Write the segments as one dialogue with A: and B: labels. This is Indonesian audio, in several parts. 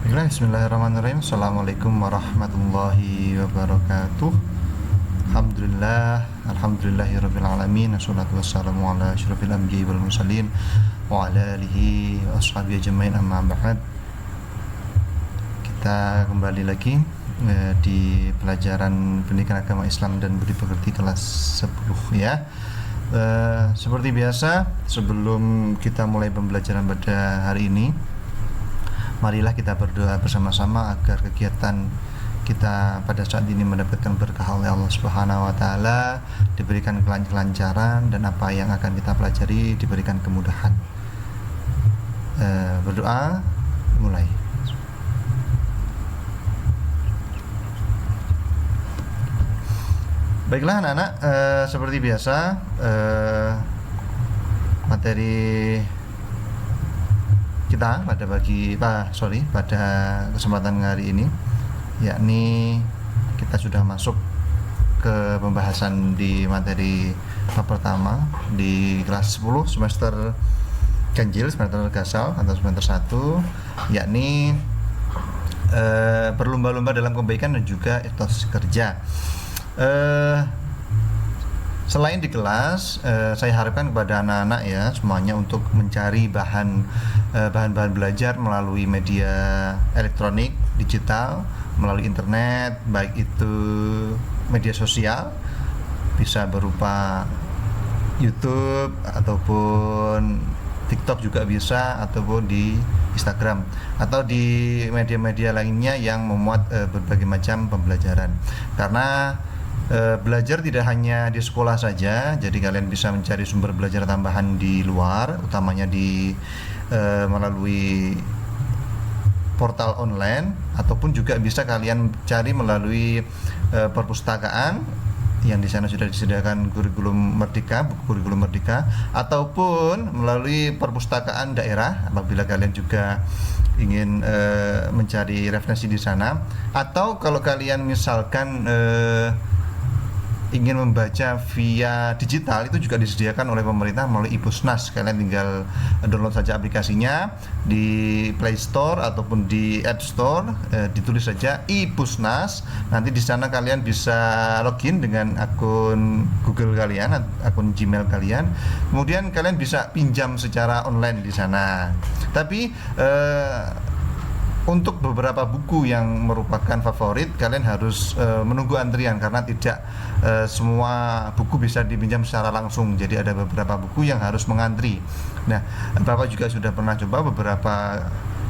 A: Bismillahirrahmanirrahim. Assalamualaikum warahmatullahi wabarakatuh. Alhamdulillahirabbil alamin. Wassalatu wassalamu ala asyrofil anbiya'i wal mursalin wa ala alihi wa ashabihi ajmain, amma ba'd. Kita kembali lagi di pelajaran Pendidikan Agama Islam dan Budi Pekerti kelas 10 ya. Seperti biasa, sebelum kita mulai pembelajaran pada hari ini, marilah kita berdoa bersama-sama agar kegiatan kita pada saat ini mendapatkan berkah oleh Allah Subhanahu wa taala, diberikan kelancaran, dan apa yang akan kita pelajari diberikan kemudahan. Berdoa, mulai. Baiklah anak-anak, seperti biasa, materi kita pada kesempatan hari ini, yakni kita sudah masuk ke pembahasan di materi bab pertama di kelas 10 semester ganjil, semester gasal atau semester 1, yakni berlomba-lomba dalam kebaikan dan juga etos kerja. Selain di kelas, saya harapkan kepada anak-anak ya semuanya untuk mencari bahan-bahan belajar melalui media elektronik, digital, melalui internet, baik itu media sosial, bisa berupa YouTube ataupun TikTok juga bisa, ataupun di Instagram atau di media-media lainnya yang memuat berbagai macam pembelajaran. Karena belajar tidak hanya di sekolah saja, jadi kalian bisa mencari sumber belajar tambahan di luar, utamanya melalui portal online, ataupun juga bisa kalian cari melalui perpustakaan yang di sana sudah disediakan kurikulum merdeka, buku kurikulum merdeka, ataupun melalui perpustakaan daerah apabila kalian juga ingin mencari referensi di sana. Atau kalau kalian misalkan ingin membaca via digital, itu juga disediakan oleh pemerintah melalui iPusnas. Kalian tinggal download saja aplikasinya di Play Store ataupun di App Store, ditulis saja iPusnas. Nanti di sana kalian bisa login dengan akun Google kalian, akun Gmail kalian. Kemudian kalian bisa pinjam secara online di sana. Tapi untuk beberapa buku yang merupakan favorit, kalian harus menunggu antrian karena tidak semua buku bisa dipinjam secara langsung. Jadi ada beberapa buku yang harus mengantri. Nah, Bapak juga sudah pernah coba beberapa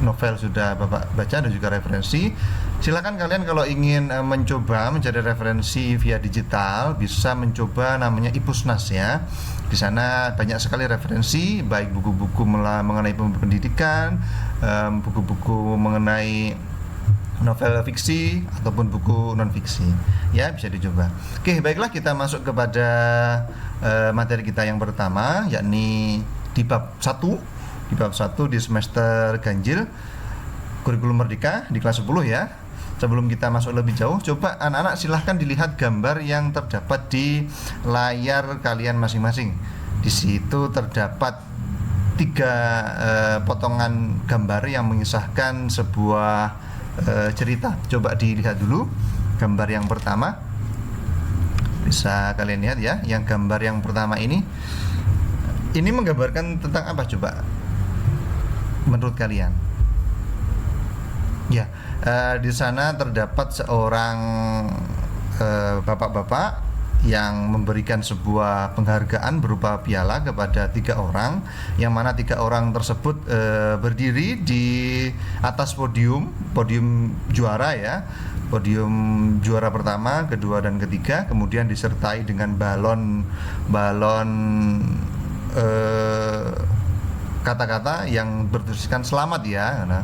A: novel, sudah Bapak baca dan juga referensi. Silakan kalian kalau ingin mencoba mencari referensi via digital, bisa mencoba namanya iPusnas ya. Di sana banyak sekali referensi, baik buku-buku mengenai pendidikan, buku-buku mengenai novel fiksi ataupun buku non fiksi ya, bisa dicoba. Oke, baiklah, kita masuk kepada materi kita yang pertama, yakni di bab 1 di semester ganjil kurikulum merdeka di kelas 10 ya. Sebelum kita masuk lebih jauh, coba anak-anak silahkan dilihat gambar yang terdapat di layar kalian masing-masing. Di situ terdapat 3 potongan gambar yang mengisahkan sebuah cerita. Coba dilihat dulu gambar yang pertama. Bisa kalian lihat ya, yang gambar yang pertama ini menggambarkan tentang apa coba menurut kalian? Ya, di sana terdapat seorang bapak-bapak yang memberikan sebuah penghargaan berupa piala kepada 3 orang, yang mana 3 orang tersebut berdiri di atas podium juara ya, podium juara pertama, kedua, dan ketiga, kemudian disertai dengan balon kata-kata yang bertuliskan selamat ya. Nah,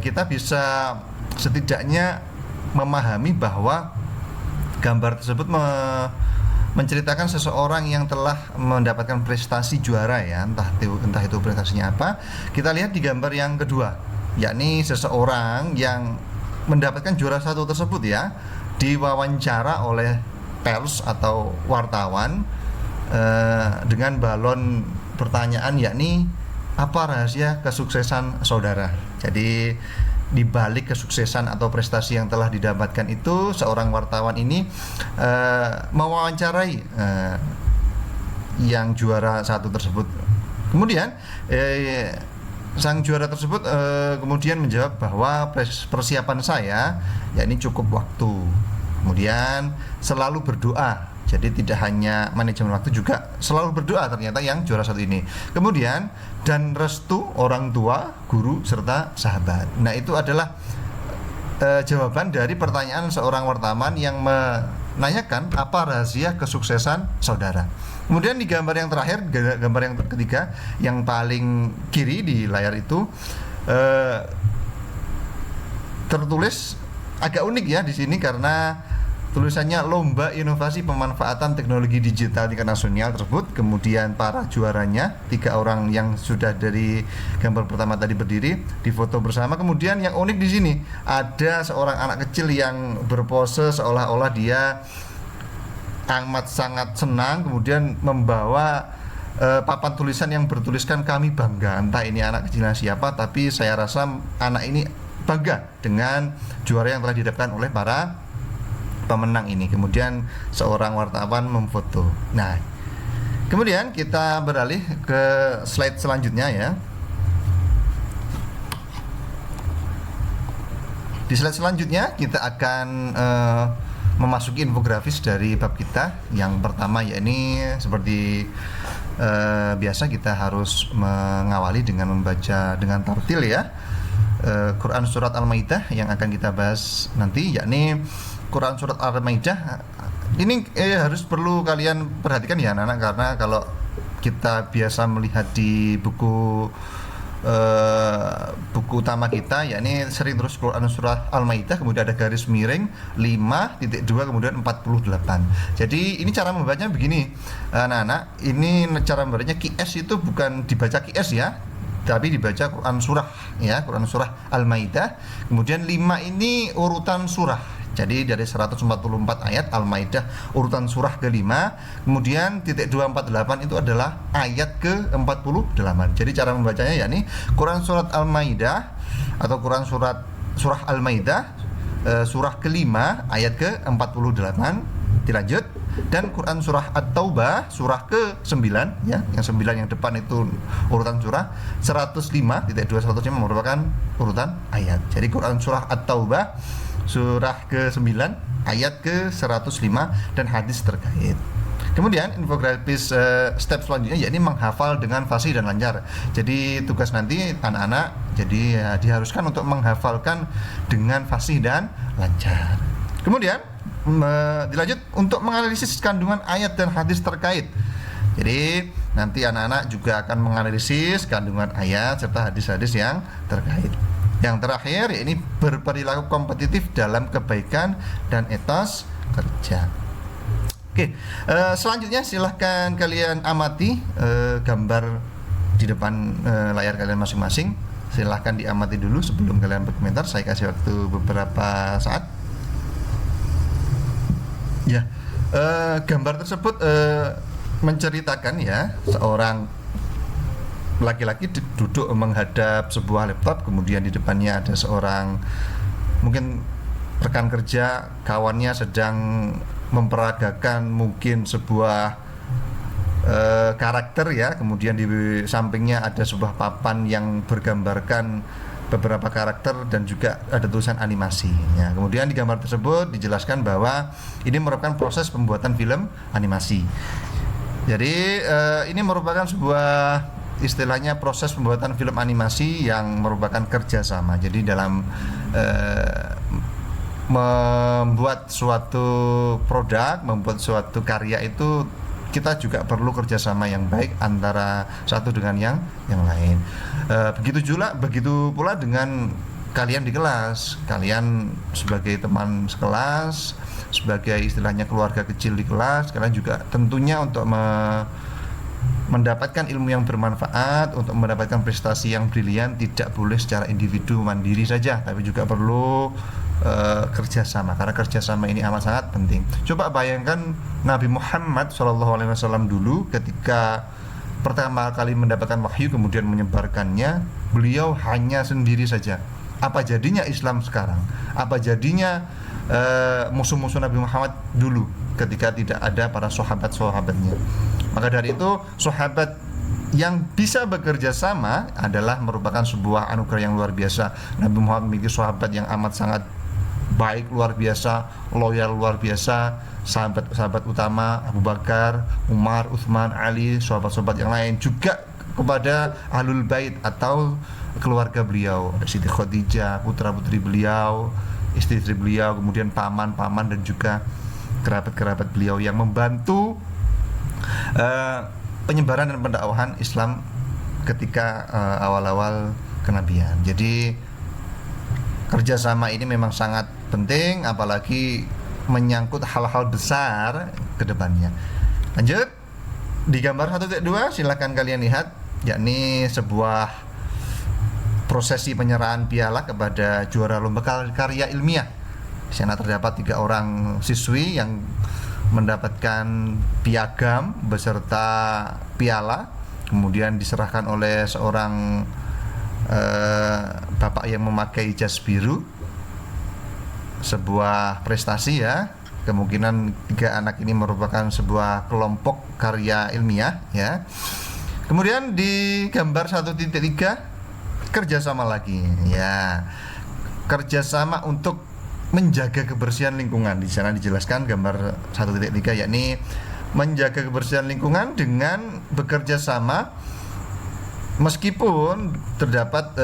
A: kita bisa setidaknya memahami bahwa gambar tersebut menceritakan seseorang yang telah mendapatkan prestasi juara ya, entah itu prestasinya apa. Kita lihat di gambar yang kedua, yakni seseorang yang mendapatkan juara 1 tersebut ya, diwawancara oleh pers atau wartawan dengan balon pertanyaan, yakni apa rahasia kesuksesan saudara. Jadi di balik kesuksesan atau prestasi yang telah didapatkan itu, seorang wartawan ini mewawancarai yang juara satu tersebut. Kemudian sang juara tersebut kemudian menjawab bahwa persiapan saya yakni cukup waktu, kemudian selalu berdoa. Jadi tidak hanya manajemen waktu, juga selalu berdoa ternyata yang juara satu ini. Kemudian dan restu orang tua, guru, serta sahabat. Nah, itu adalah jawaban dari pertanyaan seorang wartawan yang menanyakan apa rahasia kesuksesan saudara. Kemudian di gambar yang terakhir, gambar yang ketiga, yang paling kiri di layar itu tertulis agak unik ya di sini, karena tulisannya Lomba Inovasi Pemanfaatan Teknologi Digital Tingkat Nasional tersebut. Kemudian para juaranya, 3 orang yang sudah dari gambar pertama tadi berdiri difoto bersama. Kemudian yang unik di sini ada seorang anak kecil yang berpose seolah-olah dia amat sangat senang, kemudian membawa papan tulisan yang bertuliskan "Kami bangga". Entah ini anak kecilnya siapa, tapi saya rasa anak ini bangga dengan juara yang telah didapatkan oleh para pemenang ini. Kemudian seorang wartawan memfoto. Nah, kemudian kita beralih ke slide selanjutnya ya. Di slide selanjutnya kita akan memasuki infografis dari bab kita yang pertama, yakni seperti biasa kita harus mengawali dengan membaca dengan tartil ya, Quran Surat Al-Maidah yang akan kita bahas nanti, yakni Quran Surat Al-Maidah. Ini harus perlu kalian perhatikan ya anak-anak, karena kalau kita biasa melihat di buku utama kita, yakni sering terus Quran Surat Al-Maidah, kemudian ada garis miring 5.2 kemudian 48. Jadi ini cara membacanya begini anak-anak, ini cara membacanya QS itu bukan dibaca QS ya, tapi dibaca Quran surah ya, Quran surah Al-Maidah. Kemudian 5 ini urutan surah. Jadi dari 144 ayat Al-Maidah urutan surah ke-5. Kemudian titik 248 itu adalah ayat ke-48. Jadi cara membacanya yakni Quran surat Al-Maidah atau Quran surah Al-Maidah surah ke-5 ayat ke-48 dilanjut, dan Quran surah At-Taubah surah ke-9 ya, yang 9 yang depan itu urutan surah, 105 titik 2 105 merupakan urutan ayat. Jadi Quran surah At-Taubah surah ke-9 ayat ke-105 dan hadis terkait. Kemudian infografis step selanjutnya yakni menghafal dengan fasih dan lancar. Jadi tugas nanti anak-anak jadi diharuskan untuk menghafalkan dengan fasih dan lancar. Kemudian dilanjut untuk menganalisis kandungan ayat dan hadis terkait. Jadi nanti anak-anak juga akan menganalisis kandungan ayat serta hadis-hadis yang terkait. Yang terakhir ini berperilaku kompetitif dalam kebaikan dan etos kerja. Oke, selanjutnya silahkan kalian amati gambar di depan layar kalian masing-masing. Silahkan diamati dulu sebelum kalian berkomentar. Saya kasih waktu beberapa saat. Ya, gambar tersebut menceritakan ya seorang laki-laki duduk menghadap sebuah laptop, kemudian di depannya ada seorang mungkin rekan kerja, kawannya sedang memperagakan mungkin sebuah karakter ya, kemudian di sampingnya ada sebuah papan yang bergambarkan beberapa karakter dan juga ada tulisan animasi ya. Kemudian di gambar tersebut dijelaskan bahwa ini merupakan proses pembuatan film animasi. Jadi ini merupakan sebuah istilahnya proses pembuatan film animasi yang merupakan kerjasama. Jadi dalam membuat suatu produk, membuat suatu karya itu kita juga perlu kerjasama yang baik antara satu dengan yang lain. Begitu pula dengan kalian di kelas. Kalian sebagai teman sekelas, sebagai istilahnya keluarga kecil di kelas, kalian juga tentunya untuk mendapatkan ilmu yang bermanfaat, untuk mendapatkan prestasi yang brilian, tidak boleh secara individu mandiri saja, tapi juga perlu kerjasama, karena kerjasama ini amat sangat penting. Coba bayangkan Nabi Muhammad SAW dulu ketika pertama kali mendapatkan wahyu kemudian menyebarkannya, beliau hanya sendiri saja, Apa jadinya Islam sekarang? Apa jadinya musuh-musuh Nabi Muhammad dulu ketika tidak ada para sahabat-sahabatnya? Maka dari itu sahabat yang bisa bekerja sama adalah merupakan sebuah anugerah yang luar biasa. Nabi Muhammad memiliki sahabat yang amat sangat baik, luar biasa, loyal luar biasa, sahabat-sahabat utama Abu Bakar, Umar, Utsman, Ali, sahabat-sahabat yang lain, juga kepada Ahlul Bait atau keluarga beliau, Siti Khadijah, putra-putri beliau, istri-istri beliau, kemudian paman-paman dan juga kerabat-kerabat beliau yang membantu penyebaran dan pendakwahan Islam ketika awal-awal kenabian. Jadi kerjasama ini memang sangat penting, apalagi menyangkut hal-hal besar ke depannya. Lanjut di gambar 1.2, silakan kalian lihat, yakni sebuah prosesi penyerahan piala kepada juara lomba karya ilmiah. Di sana terdapat 3 orang siswi yang mendapatkan piagam beserta piala, kemudian diserahkan oleh seorang bapak yang memakai jas biru. Sebuah prestasi ya. Kemungkinan 3 anak ini merupakan sebuah kelompok karya ilmiah ya. Kemudian di gambar 1.3, kerjasama lagi ya. Kerjasama untuk menjaga kebersihan lingkungan. Di sana dijelaskan gambar 1.3, yakni menjaga kebersihan lingkungan dengan bekerja sama meskipun terdapat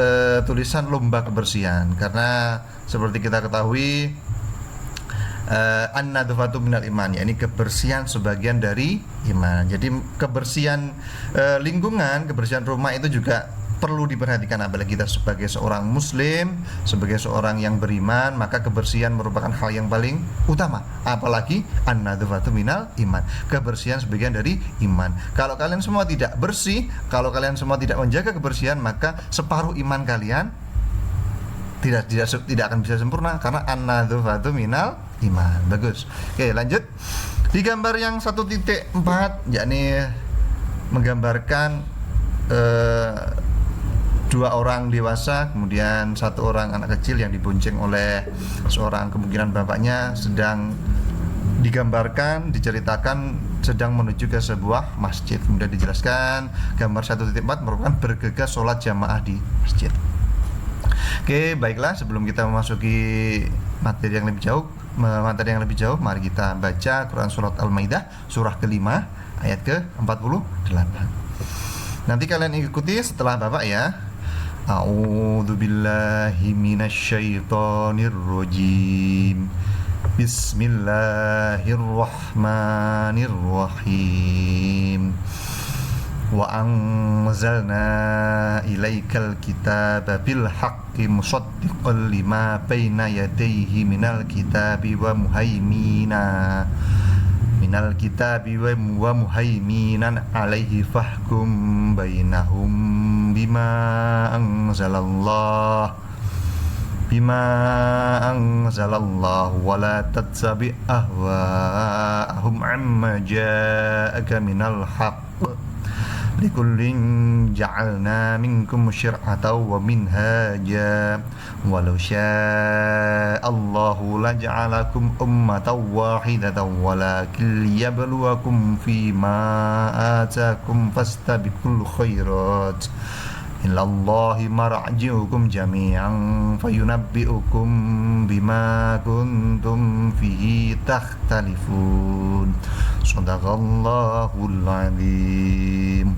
A: tulisan lomba kebersihan, karena seperti kita ketahui an-nadhfatu minal iman, yakni kebersihan sebagian dari iman. Jadi kebersihan lingkungan, kebersihan rumah itu juga perlu diperhatikan, apalagi kita sebagai seorang muslim, sebagai seorang yang beriman, maka kebersihan merupakan hal yang paling utama, apalagi an-nadhfatu minal iman, kebersihan sebagian dari iman. Kalau kalian semua tidak bersih, kalau kalian semua tidak menjaga kebersihan, maka separuh iman kalian tidak akan bisa sempurna, karena an-nadhfatu minal iman. Bagus. Oke, lanjut di gambar yang 1.4, yakni menggambarkan 2 orang dewasa, kemudian 1 orang anak kecil yang dibonceng oleh seorang, kemungkinan bapaknya, sedang digambarkan, diceritakan sedang menuju ke sebuah masjid. Kemudian dijelaskan gambar 1.4 merupakan bergegas sholat jamaah di masjid. Oke, baiklah, sebelum kita memasuki materi yang lebih jauh, mari kita baca Quran surat Al-Maidah surah ke-5 ayat ke-48. Nanti kalian ikuti setelah Bapak ya. A'udzu billahi minasyaitonir rajim. Bismillahirrahmanirrahim. Wa anzalna ilaikal kitaba bil haqqi musaddiqan lima baina yadayhi minal kitabi wa muhaiminan alaihi fahkum bainahum bima anzalallah wa la tattabi' ahwa'ahum amma ja'aka minal haqq likullin ja'alna minkum syir'atan wa minhaja walau sya'allahu laja'alakum ummatan wahidatan walakin liyabluwakum fima atakum fastabiqul khairat ilallahi marji'ukum jami'an fayunabbi'ukum bima kuntum fihi takhtalifun. Shadaqallahul azim.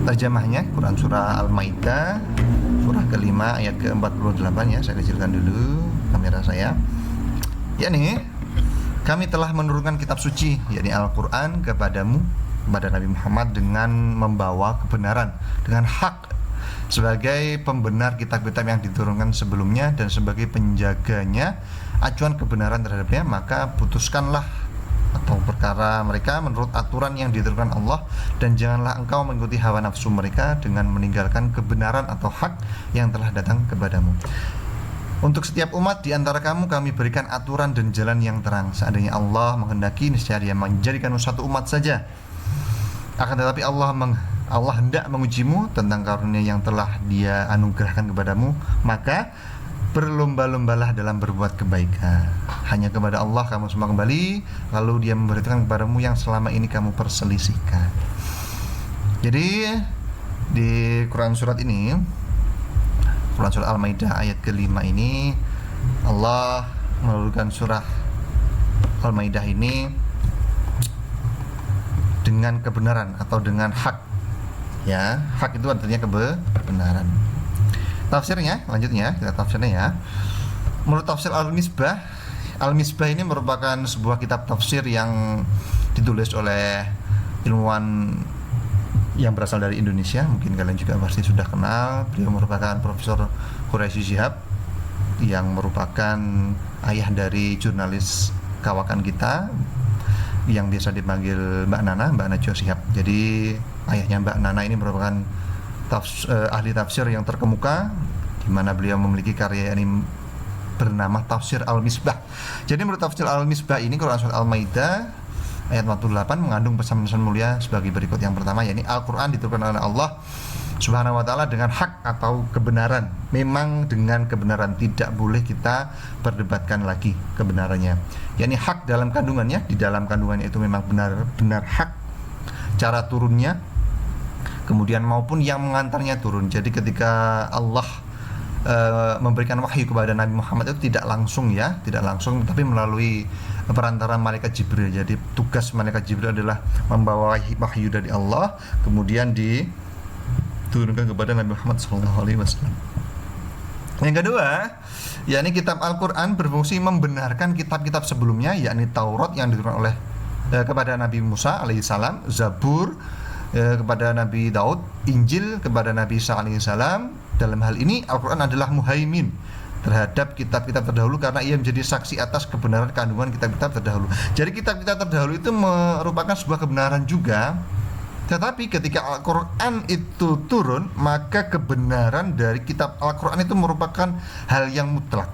A: Terjemahnya Quran surah Al-Maidah surah ke-5 ayat ke-48 ya. Saya kecilkan dulu kamera saya. Yakni kami telah menurunkan kitab suci, yakni Al-Quran kepadamu, kepada Nabi Muhammad, dengan membawa kebenaran, dengan hak, sebagai pembenar kitab-kitab yang diturunkan sebelumnya dan sebagai penjaganya acuan kebenaran terhadapnya. Maka putuskanlah atau perkara mereka menurut aturan yang diturunkan Allah, dan janganlah engkau mengikuti hawa nafsu mereka dengan meninggalkan kebenaran atau hak yang telah datang kepadamu. Untuk setiap umat di antara kamu kami berikan aturan dan jalan yang terang. Seandainya Allah menghendaki, niscaya Dia menjadikan satu umat saja. Akan tetapi Allah Allah hendak mengujimu tentang karunia yang telah Dia anugerahkan kepadamu, maka berlomba-lombalah dalam berbuat kebaikan. Hanya kepada Allah kamu semua kembali, lalu Dia memberitakan kepadamu yang selama ini kamu perselisihkan. Jadi di Quran surat ini, Quran surat Al-Maidah ayat ke-5 ini, Allah menurunkan surah Al-Maidah ini dengan kebenaran atau dengan hak. Ya, hak itu artinya kebenaran. Tafsirnya, lanjutnya kita tafsirnya ya. Menurut tafsir Al-Misbah, Al-Misbah ini merupakan sebuah kitab tafsir yang ditulis oleh ilmuwan yang berasal dari Indonesia. Mungkin kalian juga pasti sudah kenal. Beliau merupakan Profesor Quraisy Shihab, yang merupakan ayah dari jurnalis kawakan kita yang biasa dipanggil Mbak Nana Shihab. Jadi ayahnya Mbak Nana ini merupakan ahli tafsir yang terkemuka, di mana beliau memiliki karya ini bernama Tafsir Al-Misbah. Jadi menurut Tafsir Al-Misbah ini, Quran surat Al-Maidah ayat 48 mengandung pesan-pesan mulia sebagai berikut. Yang pertama, yakni Al-Quran diturunkan oleh Allah Subhanahu wa ta'ala dengan hak atau kebenaran. Memang dengan kebenaran, tidak boleh kita perdebatkan lagi kebenarannya. Yakni hak dalam kandungannya, di dalam kandungannya itu memang benar-benar hak. Cara turunnya, kemudian maupun yang mengantarnya turun. Jadi ketika Allah memberikan wahyu kepada Nabi Muhammad itu tidak langsung ya, tidak langsung, tapi melalui perantara malaikat Jibril. Jadi tugas malaikat Jibril adalah membawa wahyu dari Allah, kemudian diturunkan kepada Nabi Muhammad SAW. Yang kedua, yakni kitab Al-Quran berfungsi membenarkan kitab-kitab sebelumnya, yakni Taurat yang diturunkan oleh kepada Nabi Musa alaihissalam, Zabur kepada Nabi Daud, Injil kepada Nabi Isa alaihissalam. Dalam hal ini Al-Quran adalah muhaimin terhadap kitab-kitab terdahulu karena ia menjadi saksi atas kebenaran kandungan kitab-kitab terdahulu. Jadi kitab-kitab terdahulu itu merupakan sebuah kebenaran juga. Tetapi ketika Al-Quran itu turun, maka kebenaran dari kitab Al-Quran itu merupakan hal yang mutlak.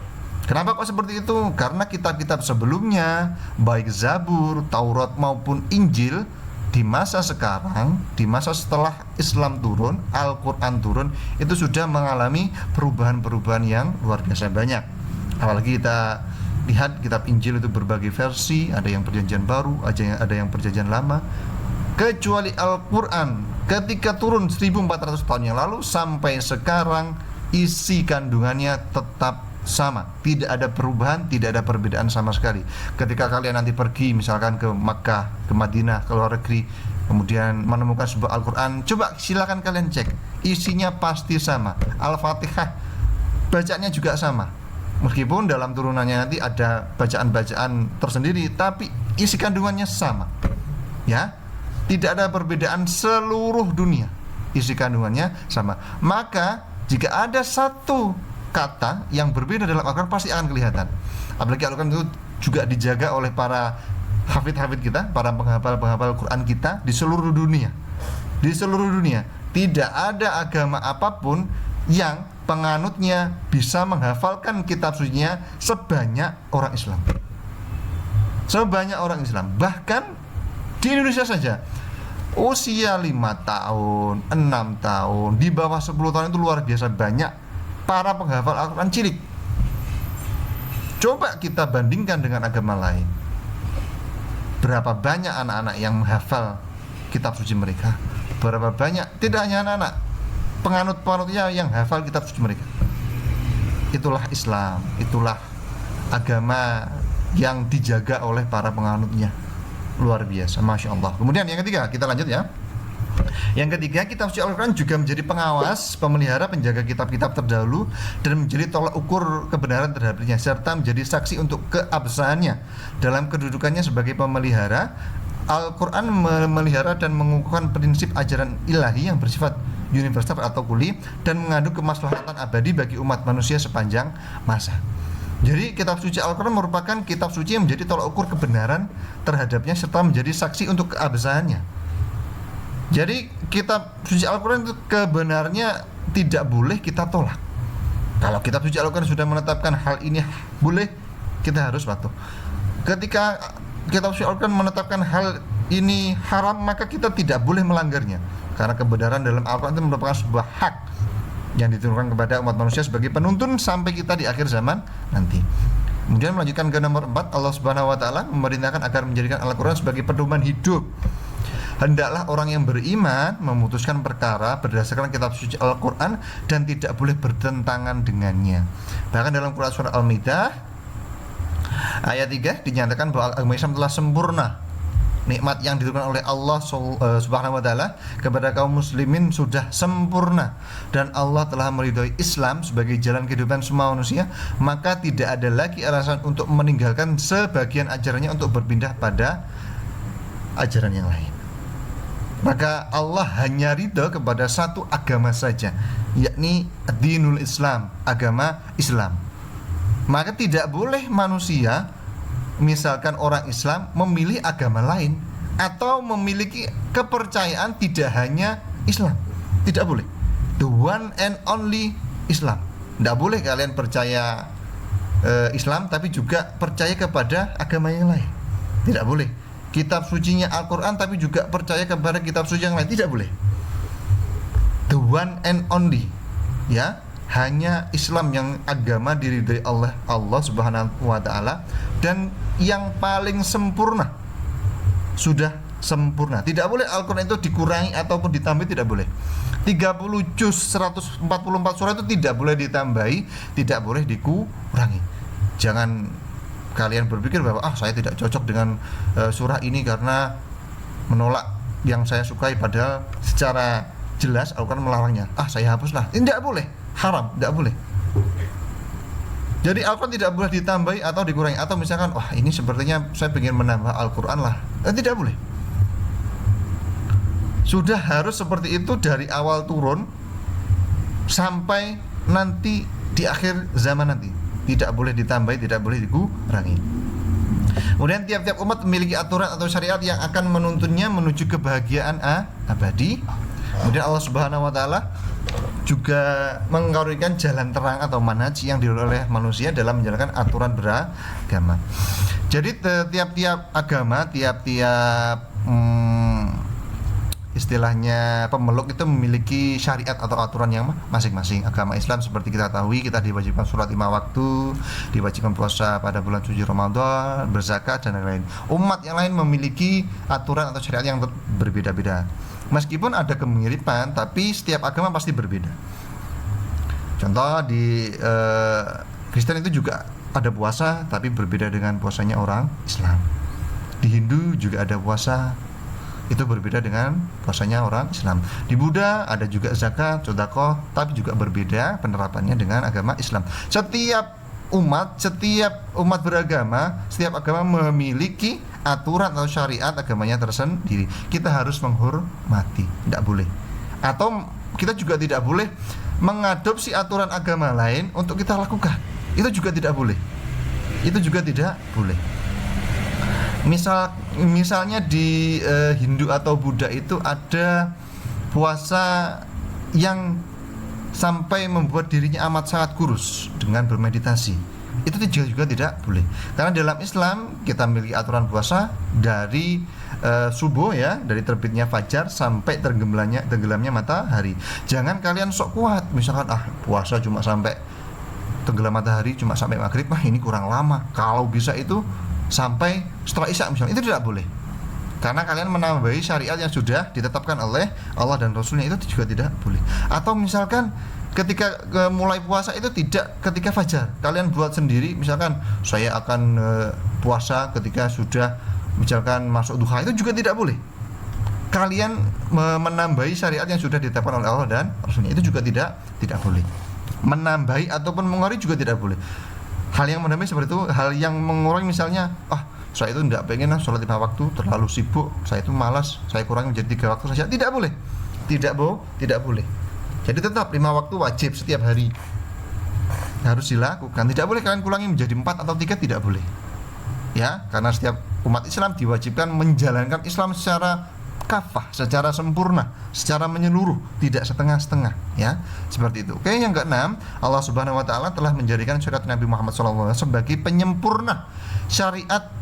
A: Kenapa kok seperti itu? Karena kitab-kitab sebelumnya, baik Zabur, Taurat maupun Injil, di masa sekarang, di masa setelah Islam turun, Al-Quran turun, itu sudah mengalami perubahan-perubahan yang luar biasa banyak. Apalagi kita lihat kitab Injil itu berbagai versi, ada yang perjanjian baru, ada yang perjanjian lama. Kecuali Al-Quran, ketika turun 1400 tahun yang lalu sampai sekarang, isi kandungannya tetap sama, tidak ada perubahan, tidak ada perbedaan sama sekali. Ketika kalian nanti pergi misalkan ke Makkah, ke Madinah, ke luar negeri, kemudian menemukan sebuah Al-Quran, coba silakan kalian cek, isinya pasti sama. Al-Fatihah bacaannya juga sama, meskipun dalam turunannya nanti ada bacaan-bacaan tersendiri, tapi isi kandungannya sama. Ya, tidak ada perbedaan seluruh dunia, isi kandungannya sama. Maka jika ada satu kata yang berbeda dalam Al-Quran pasti akan kelihatan. Apalagi Al-Quran itu juga dijaga oleh para hafid-hafid kita, para penghafal-penghafal Quran kita di seluruh dunia. Di seluruh dunia tidak ada agama apapun yang penganutnya bisa menghafalkan kitab sucinya sebanyak orang Islam. Sebanyak orang Islam. Bahkan di Indonesia saja, usia 5 tahun, 6 tahun, di bawah 10 tahun itu luar biasa banyak para penghafal Al-Quran cilik. Coba kita bandingkan dengan agama lain. Berapa banyak anak-anak yang menghafal kitab suci mereka? Berapa banyak, tidak hanya anak-anak, penganut-penganutnya yang hafal kitab suci mereka. Itulah Islam, itulah agama yang dijaga oleh para penganutnya. Luar biasa, Masya Allah. Kemudian yang ketiga, kita lanjut ya. Yang ketiga, kitab suci Al-Quran juga menjadi pengawas, pemelihara, penjaga kitab-kitab terdahulu dan menjadi tolak ukur kebenaran terhadapnya, serta menjadi saksi untuk keabsahannya. Dalam kedudukannya sebagai pemelihara, Al-Quran memelihara dan mengukuhkan prinsip ajaran ilahi yang bersifat universal atau kuli dan mengandung kemaslahatan abadi bagi umat manusia sepanjang masa. Jadi kitab suci Al-Quran merupakan kitab suci yang menjadi tolak ukur kebenaran terhadapnya serta menjadi saksi untuk keabsahannya. Jadi kitab suci Al-Quran itu kebenarannya tidak boleh kita tolak. Kalau kitab suci Al-Quran sudah menetapkan hal ini boleh, kita harus patuh. Ketika kitab suci Al-Quran menetapkan hal ini haram, maka kita tidak boleh melanggarnya, karena kebenaran dalam Al-Quran itu merupakan sebuah hak yang diturunkan kepada umat manusia sebagai penuntun sampai kita di akhir zaman nanti. Kemudian melanjutkan ke nomor 4, Allah Subhanahu wa taala memerintahkan agar menjadikan Al-Quran sebagai pedoman hidup. Hendaklah orang yang beriman memutuskan perkara berdasarkan kitab suci Al-Quran dan tidak boleh bertentangan dengannya. Bahkan dalam Quran surah Al-Maidah ayat 3 dinyatakan bahwa agama Islam telah sempurna. Nikmat yang diturunkan oleh Allah Subhanahu wa taala kepada kaum muslimin sudah sempurna, dan Allah telah meridhoi Islam sebagai jalan kehidupan semua manusia, maka tidak ada lagi alasan untuk meninggalkan sebagian ajarannya untuk berpindah pada ajaran yang lain. Maka Allah hanya ridho kepada satu agama saja, yakni dinul Islam, agama Islam. Maka tidak boleh manusia, misalkan orang Islam, memilih agama lain atau memiliki kepercayaan tidak hanya Islam. Tidak boleh. The one and only Islam. Tidak boleh kalian percaya Islam tapi juga percaya kepada agama yang lain. Tidak boleh. Kitab sucinya Al-Quran tapi juga percaya kepada kitab suci yang lain. Tidak boleh. The one and only, ya, hanya Islam yang agama diridhai oleh Allah Subhanahu wa taala, dan yang paling sempurna, sudah sempurna. Tidak boleh Al-Quran itu dikurangi ataupun ditambah, tidak boleh. 30 juz 144 surah itu tidak boleh ditambahi, tidak boleh dikurangi. Jangan kalian berpikir bahwa saya tidak cocok dengan surah ini karena menolak yang saya sukai, padahal secara jelas Al-Quran melarangnya. Saya hapuslah. Tidak boleh. Haram, tidak boleh. Jadi Al-Quran tidak boleh ditambahi atau dikurangi. Atau misalkan, ini sepertinya saya ingin menambah Al-Quran lah, tidak boleh. Sudah harus seperti itu dari awal turun sampai nanti di akhir zaman nanti. Tidak boleh ditambahi, tidak boleh dikurangi. Kemudian tiap-tiap umat memiliki aturan atau syariat yang akan menuntunnya menuju kebahagiaan abadi. Kemudian Allah Subhanahu wa taala juga mengkarunia jalan terang atau manhaj yang dilalui oleh manusia dalam menjalankan aturan beragama. Jadi tiap-tiap agama, tiap-tiap istilahnya pemeluk itu memiliki syariat atau aturan yang masing-masing. Agama Islam seperti kita tahu, kita diwajibkan sholat 5 waktu, diwajibkan puasa pada bulan suci Ramadan, berzakat dan lain-lain. Umat yang lain memiliki aturan atau syariat yang berbeda-beda. Meskipun ada kemiripan, tapi setiap agama pasti berbeda. Contoh di Kristen itu juga ada puasa, tapi berbeda dengan puasanya orang Islam. Di Hindu juga ada puasa, itu berbeda dengan puasanya orang Islam. Di Buddha ada juga zakat, sedekah, tapi juga berbeda penerapannya dengan agama Islam. Setiap umat beragama, setiap agama memiliki aturan atau syariat agamanya tersendiri. Kita harus menghormati, tidak boleh. Atau kita juga tidak boleh mengadopsi aturan agama lain untuk kita lakukan. Itu juga tidak boleh. Itu juga tidak boleh. Misalnya di Hindu atau Buddha itu ada puasa yang sampai membuat dirinya amat sangat kurus dengan bermeditasi. Itu juga tidak boleh. Karena dalam Islam kita memiliki aturan puasa dari subuh, ya, dari terbitnya fajar sampai tenggelamnya matahari. Jangan kalian sok kuat, misalkan puasa cuma sampai tenggelam matahari, cuma sampai maghrib, ini kurang lama. Kalau bisa itu sampai setelah Isya misalnya, itu tidak boleh. Karena kalian menambahi syariat yang sudah ditetapkan oleh Allah dan Rasulnya, itu juga tidak boleh. Atau misalkan ketika mulai puasa itu tidak ketika fajar, kalian buat sendiri, misalkan saya akan puasa ketika sudah misalkan masuk duha, itu juga tidak boleh. Kalian menambahi syariat yang sudah ditetapkan oleh Allah dan Rasulnya, itu juga tidak boleh. Menambahi ataupun mengurangi juga tidak boleh. Hal yang menambah seperti itu, hal yang mengurangi misalnya, saya itu tidak pengen sholat 5 waktu, terlalu sibuk, saya itu malas, saya kurangi menjadi 3 waktu saja. Tidak boleh. Tidak boleh. Jadi tetap 5 waktu wajib setiap hari harus dilakukan. Tidak boleh kalian kurangi menjadi 4 atau 3, tidak boleh. Ya, karena setiap umat Islam diwajibkan menjalankan Islam secara kafah, secara sempurna, secara menyeluruh, tidak setengah-setengah, ya. Seperti itu. Oke, yang keenam, Allah Subhanahu wa taala telah menjadikan syariat Nabi Muhammad SAW sebagai penyempurna syariat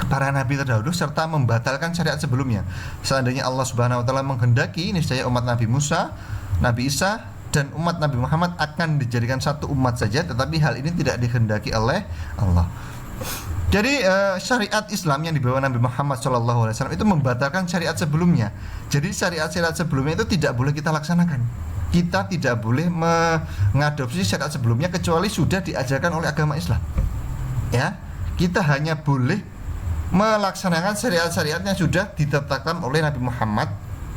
A: para nabi terdahulu serta membatalkan syariat sebelumnya. Seandainya Allah Subhanahu wa taala menghendaki, niscaya umat Nabi Musa, Nabi Isa dan umat Nabi Muhammad akan dijadikan satu umat saja, tetapi hal ini tidak dikehendaki oleh Allah. Jadi syariat Islam yang dibawa Nabi Muhammad SAW itu membatalkan syariat sebelumnya. Jadi syariat-syariat sebelumnya itu tidak boleh kita laksanakan. Kita tidak boleh mengadopsi syariat sebelumnya kecuali sudah diajarkan oleh agama Islam. Ya, kita hanya boleh melaksanakan syariat-syariat yang sudah ditetapkan oleh Nabi Muhammad,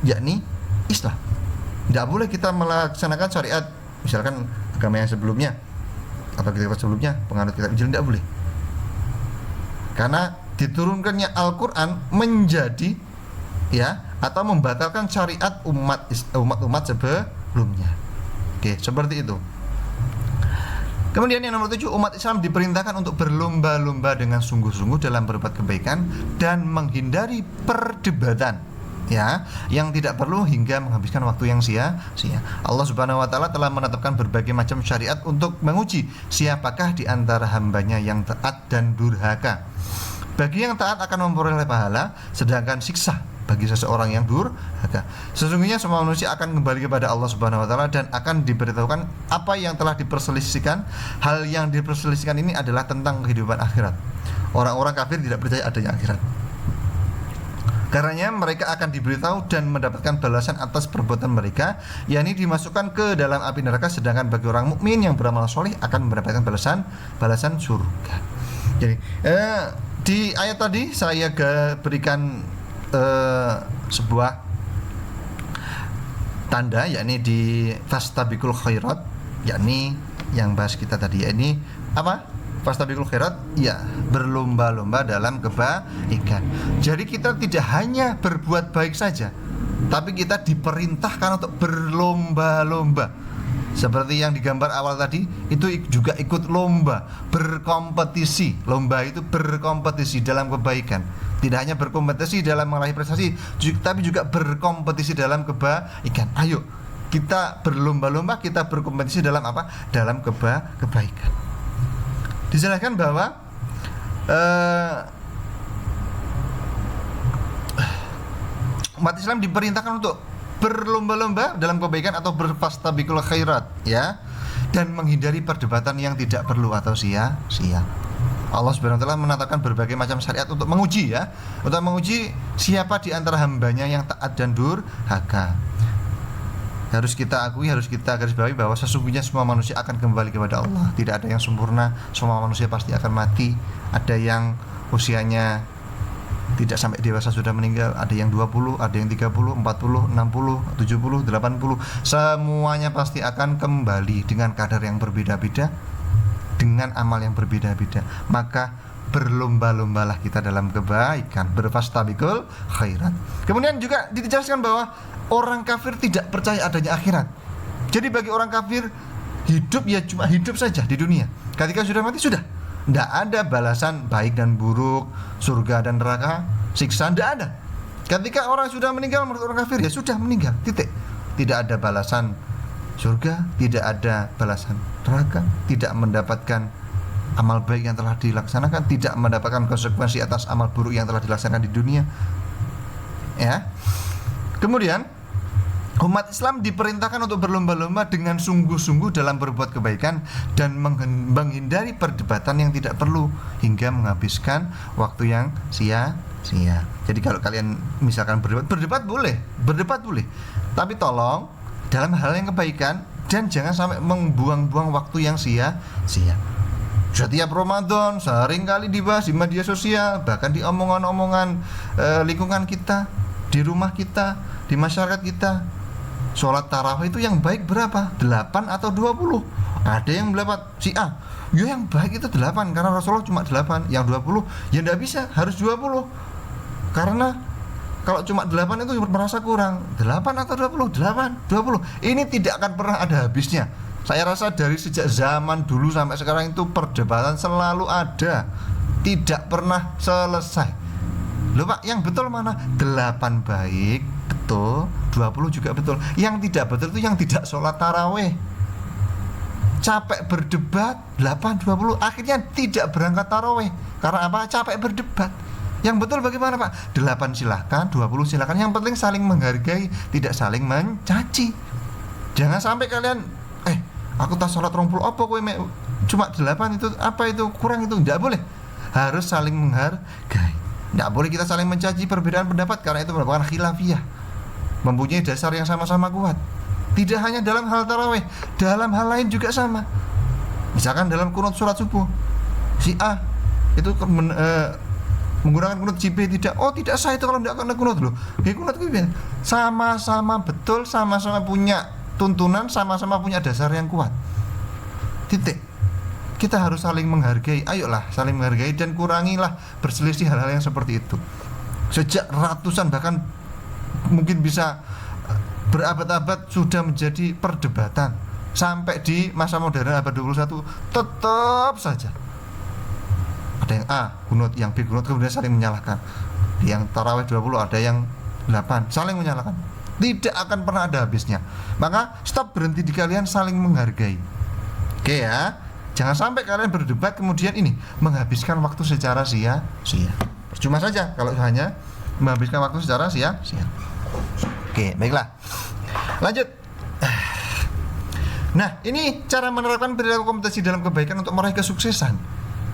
A: yakni Islam. Tidak boleh kita melaksanakan syariat misalkan agama yang sebelumnya atau kitab sebelumnya, penganut kitab Injil, tidak boleh. Karena diturunkannya Al-Quran menjadi atau membatalkan syariat umat sebelumnya. Oke, seperti itu. Kemudian yang nomor 7, umat Islam diperintahkan untuk berlomba-lomba dengan sungguh-sungguh dalam berbuat kebaikan dan menghindari perdebatan yang tidak perlu hingga menghabiskan waktu yang sia-sia. Allah Subhanahu wa taala telah menetapkan berbagai macam syariat untuk menguji siapakah di antara hambanya yang taat dan durhaka. Bagi yang taat akan memperoleh pahala, sedangkan siksa bagi seseorang yang durhaka. Sesungguhnya semua manusia akan kembali kepada Allah Subhanahu wa taala dan akan diberitahukan apa yang telah diperselisihkan. Hal yang diperselisihkan ini adalah tentang kehidupan akhirat. Orang-orang kafir tidak percaya adanya akhirat. Karenanya mereka akan diberitahu dan mendapatkan balasan atas perbuatan mereka, yakni dimasukkan ke dalam api neraka, sedangkan bagi orang mukmin yang beramal soleh akan mendapatkan balasan surga. Jadi di ayat tadi saya berikan sebuah tanda, yakni di fastabiqul khairat, yakni yang bahas kita tadi, yakni apa? Fastabiqul khairat, berlomba-lomba dalam kebaikan. Jadi kita tidak hanya berbuat baik saja, tapi kita diperintahkan untuk berlomba-lomba. Seperti yang digambar awal tadi, itu juga ikut lomba, berkompetisi. Lomba itu berkompetisi dalam kebaikan. Tidak hanya berkompetisi dalam meraih prestasi, tapi juga berkompetisi dalam kebaikan. Ayo, kita berlomba-lomba, kita berkompetisi dalam apa? Dalam kebaikan. Dijelaskan bahwa umat Islam diperintahkan untuk berlomba-lomba dalam kebaikan atau berfastabiqul khairat, dan menghindari perdebatan yang tidak perlu atau sia-sia. Allah Subhanahu wa taala menetapkan berbagai macam syariat untuk menguji untuk menguji siapa di antara hambanya yang taat dan durhaka. Harus kita akui, harus kita garis bawahi bahwa sesungguhnya semua manusia akan kembali kepada Allah. Tidak ada yang sempurna, semua manusia pasti akan mati. Ada yang usianya tidak sampai dewasa sudah meninggal, ada yang 20, ada yang 30, 40, 60, 70, 80. Semuanya pasti akan kembali dengan kadar yang berbeda-beda, dengan amal yang berbeda-beda. Maka berlomba-lombalah kita dalam kebaikan, berfastabiqul khairat. Kemudian juga dijelaskan bahwa orang kafir tidak percaya adanya akhirat. Jadi bagi orang kafir, hidup cuma hidup saja di dunia. Ketika sudah mati, sudah. Tidak ada balasan baik dan buruk, surga dan neraka, siksa, tidak ada. Ketika orang sudah meninggal, menurut orang kafir, ya sudah meninggal, titik. Tidak ada balasan surga, tidak ada balasan neraka, tidak mendapatkan amal baik yang telah dilaksanakan, tidak mendapatkan konsekuensi atas amal buruk yang telah dilaksanakan di dunia. Kemudian umat Islam diperintahkan untuk berlomba-lomba dengan sungguh-sungguh dalam berbuat kebaikan dan menghindari perdebatan yang tidak perlu hingga menghabiskan waktu yang sia-sia. Jadi kalau kalian misalkan berdebat boleh, tapi tolong dalam hal yang kebaikan dan jangan sampai membuang-buang waktu yang sia-sia. Setiap Ramadan sering kali dibahas di media sosial, bahkan di omongan-omongan lingkungan kita, di rumah kita, di masyarakat kita. Sholat tarawih itu yang baik berapa? 8 atau 20? Ada yang mendapat si A, yang baik itu 8 karena Rasulullah cuma 8. Yang 20 ya tidak bisa, harus 20. Karena kalau cuma 8 itu merasa kurang. 8 atau 20? 8, 20. Ini tidak akan pernah ada habisnya. Saya rasa dari sejak zaman dulu sampai sekarang itu perdebatan selalu ada, tidak pernah selesai. Loh Pak, yang betul mana? 8 baik, betul, 20 juga betul. Yang tidak betul itu yang tidak sholat taraweh. Capek berdebat, 8, 20, akhirnya tidak berangkat taraweh. Karena apa? Capek berdebat. Yang betul bagaimana Pak? 8 silakan, 20 silakan. Yang penting saling menghargai, tidak saling mencaci. Jangan sampai kalian aku tak sholat 20 apa kowe cuma 8 itu apa itu kurang itu. Tidak boleh. Harus saling menghargai. Tidak boleh kita saling mencaci perbedaan pendapat karena itu merupakan khilafiyah. Mempunyai dasar yang sama-sama kuat. Tidak hanya dalam hal tarawih, dalam hal lain juga sama. Misalkan dalam kunut sholat subuh, si A itu menggunakan kunut JB tidak. Oh tidak sah itu kalau tidak kena kunut loh. Kunut sama-sama betul, sama-sama punya tuntunan, sama-sama punya dasar yang kuat. Titik. Kita harus saling menghargai. Ayolah saling menghargai dan kurangilah berselisih hal-hal yang seperti itu. Sejak ratusan bahkan mungkin bisa berabad-abad sudah menjadi perdebatan. Sampai di masa modern abad 21 tetap saja ada yang A kunut, yang B kunut, kemudian saling menyalahkan. Yang tarawih 20 ada yang 8 saling menyalahkan. Tidak akan pernah ada habisnya. Maka stop, berhenti di kalian saling menghargai. Oke ya. Jangan sampai kalian berdebat kemudian ini menghabiskan waktu secara sia-sia. Percuma saja kalau hanya menghabiskan waktu secara sia-sia. Oke, baiklah. Lanjut. Nah, ini cara menerapkan perilaku kompetisi dalam kebaikan untuk meraih kesuksesan.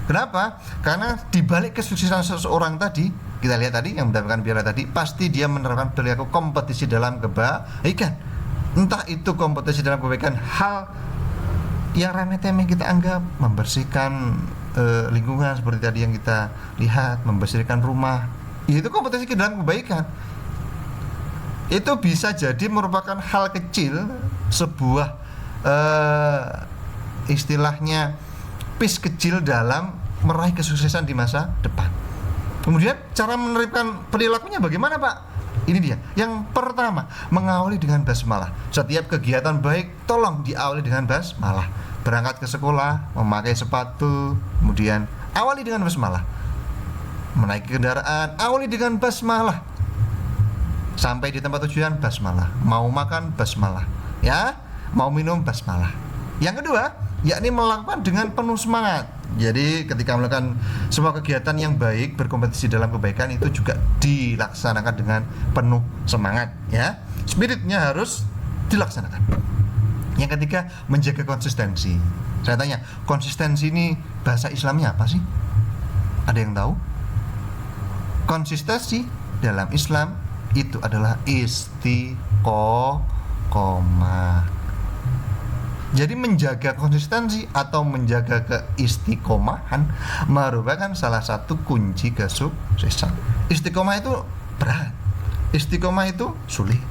A: Kenapa? Karena dibalik kesuksesan seseorang tadi, kita lihat tadi yang mendapatkan piala tadi, pasti dia menerapkan perilaku kompetisi dalam kebaikan. Entah itu kompetisi dalam kebaikan hal yang remeh-temeh kita anggap, membersihkan lingkungan seperti tadi yang kita lihat, membersihkan rumah, itu kompetisi dalam kebaikan. Itu bisa jadi merupakan hal kecil, sebuah istilahnya piece kecil dalam meraih kesuksesan di masa depan. Kemudian cara menerapkan perilakunya bagaimana Pak? Ini dia. Yang pertama, mengawali dengan basmalah. Setiap kegiatan baik tolong diawali dengan basmalah. Berangkat ke sekolah, memakai sepatu, kemudian awali dengan basmalah. Menaiki kendaraan, awali dengan basmalah. Sampai di tempat tujuan basmalah. Mau makan basmalah, ya. Mau minum basmalah. Yang kedua, yakni melakukan dengan penuh semangat. Jadi ketika melakukan semua kegiatan yang baik, berkompetisi dalam kebaikan, itu juga dilaksanakan dengan penuh semangat, ya. Spiritnya harus dilaksanakan. Yang ketiga, menjaga konsistensi. Saya tanya, konsistensi ini bahasa Islamnya apa sih? Ada yang tahu? Konsistensi dalam Islam itu adalah istiqomah. Jadi menjaga konsistensi atau menjaga keistiqomahan merupakan salah satu kunci kesuksesan. Istiqomah itu berat, istiqomah itu sulit.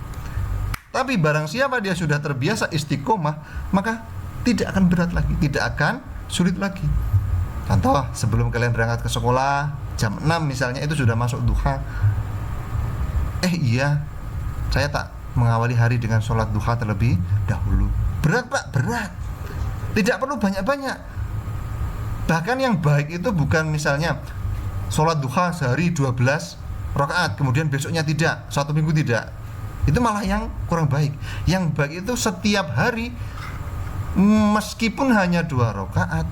A: Tapi barang siapa dia sudah terbiasa istiqomah, maka tidak akan berat lagi, tidak akan sulit lagi. Contoh, sebelum kalian berangkat ke sekolah jam 6 misalnya, itu sudah masuk duha. Iya, saya tak mengawali hari dengan sholat duha terlebih dahulu. Berat Pak, berat. Tidak perlu banyak-banyak. Bahkan yang baik itu bukan misalnya sholat duha sehari 12 rakaat, kemudian besoknya tidak, satu minggu tidak. Itu malah yang kurang baik. Yang baik itu setiap hari, meskipun hanya 2 rakaat,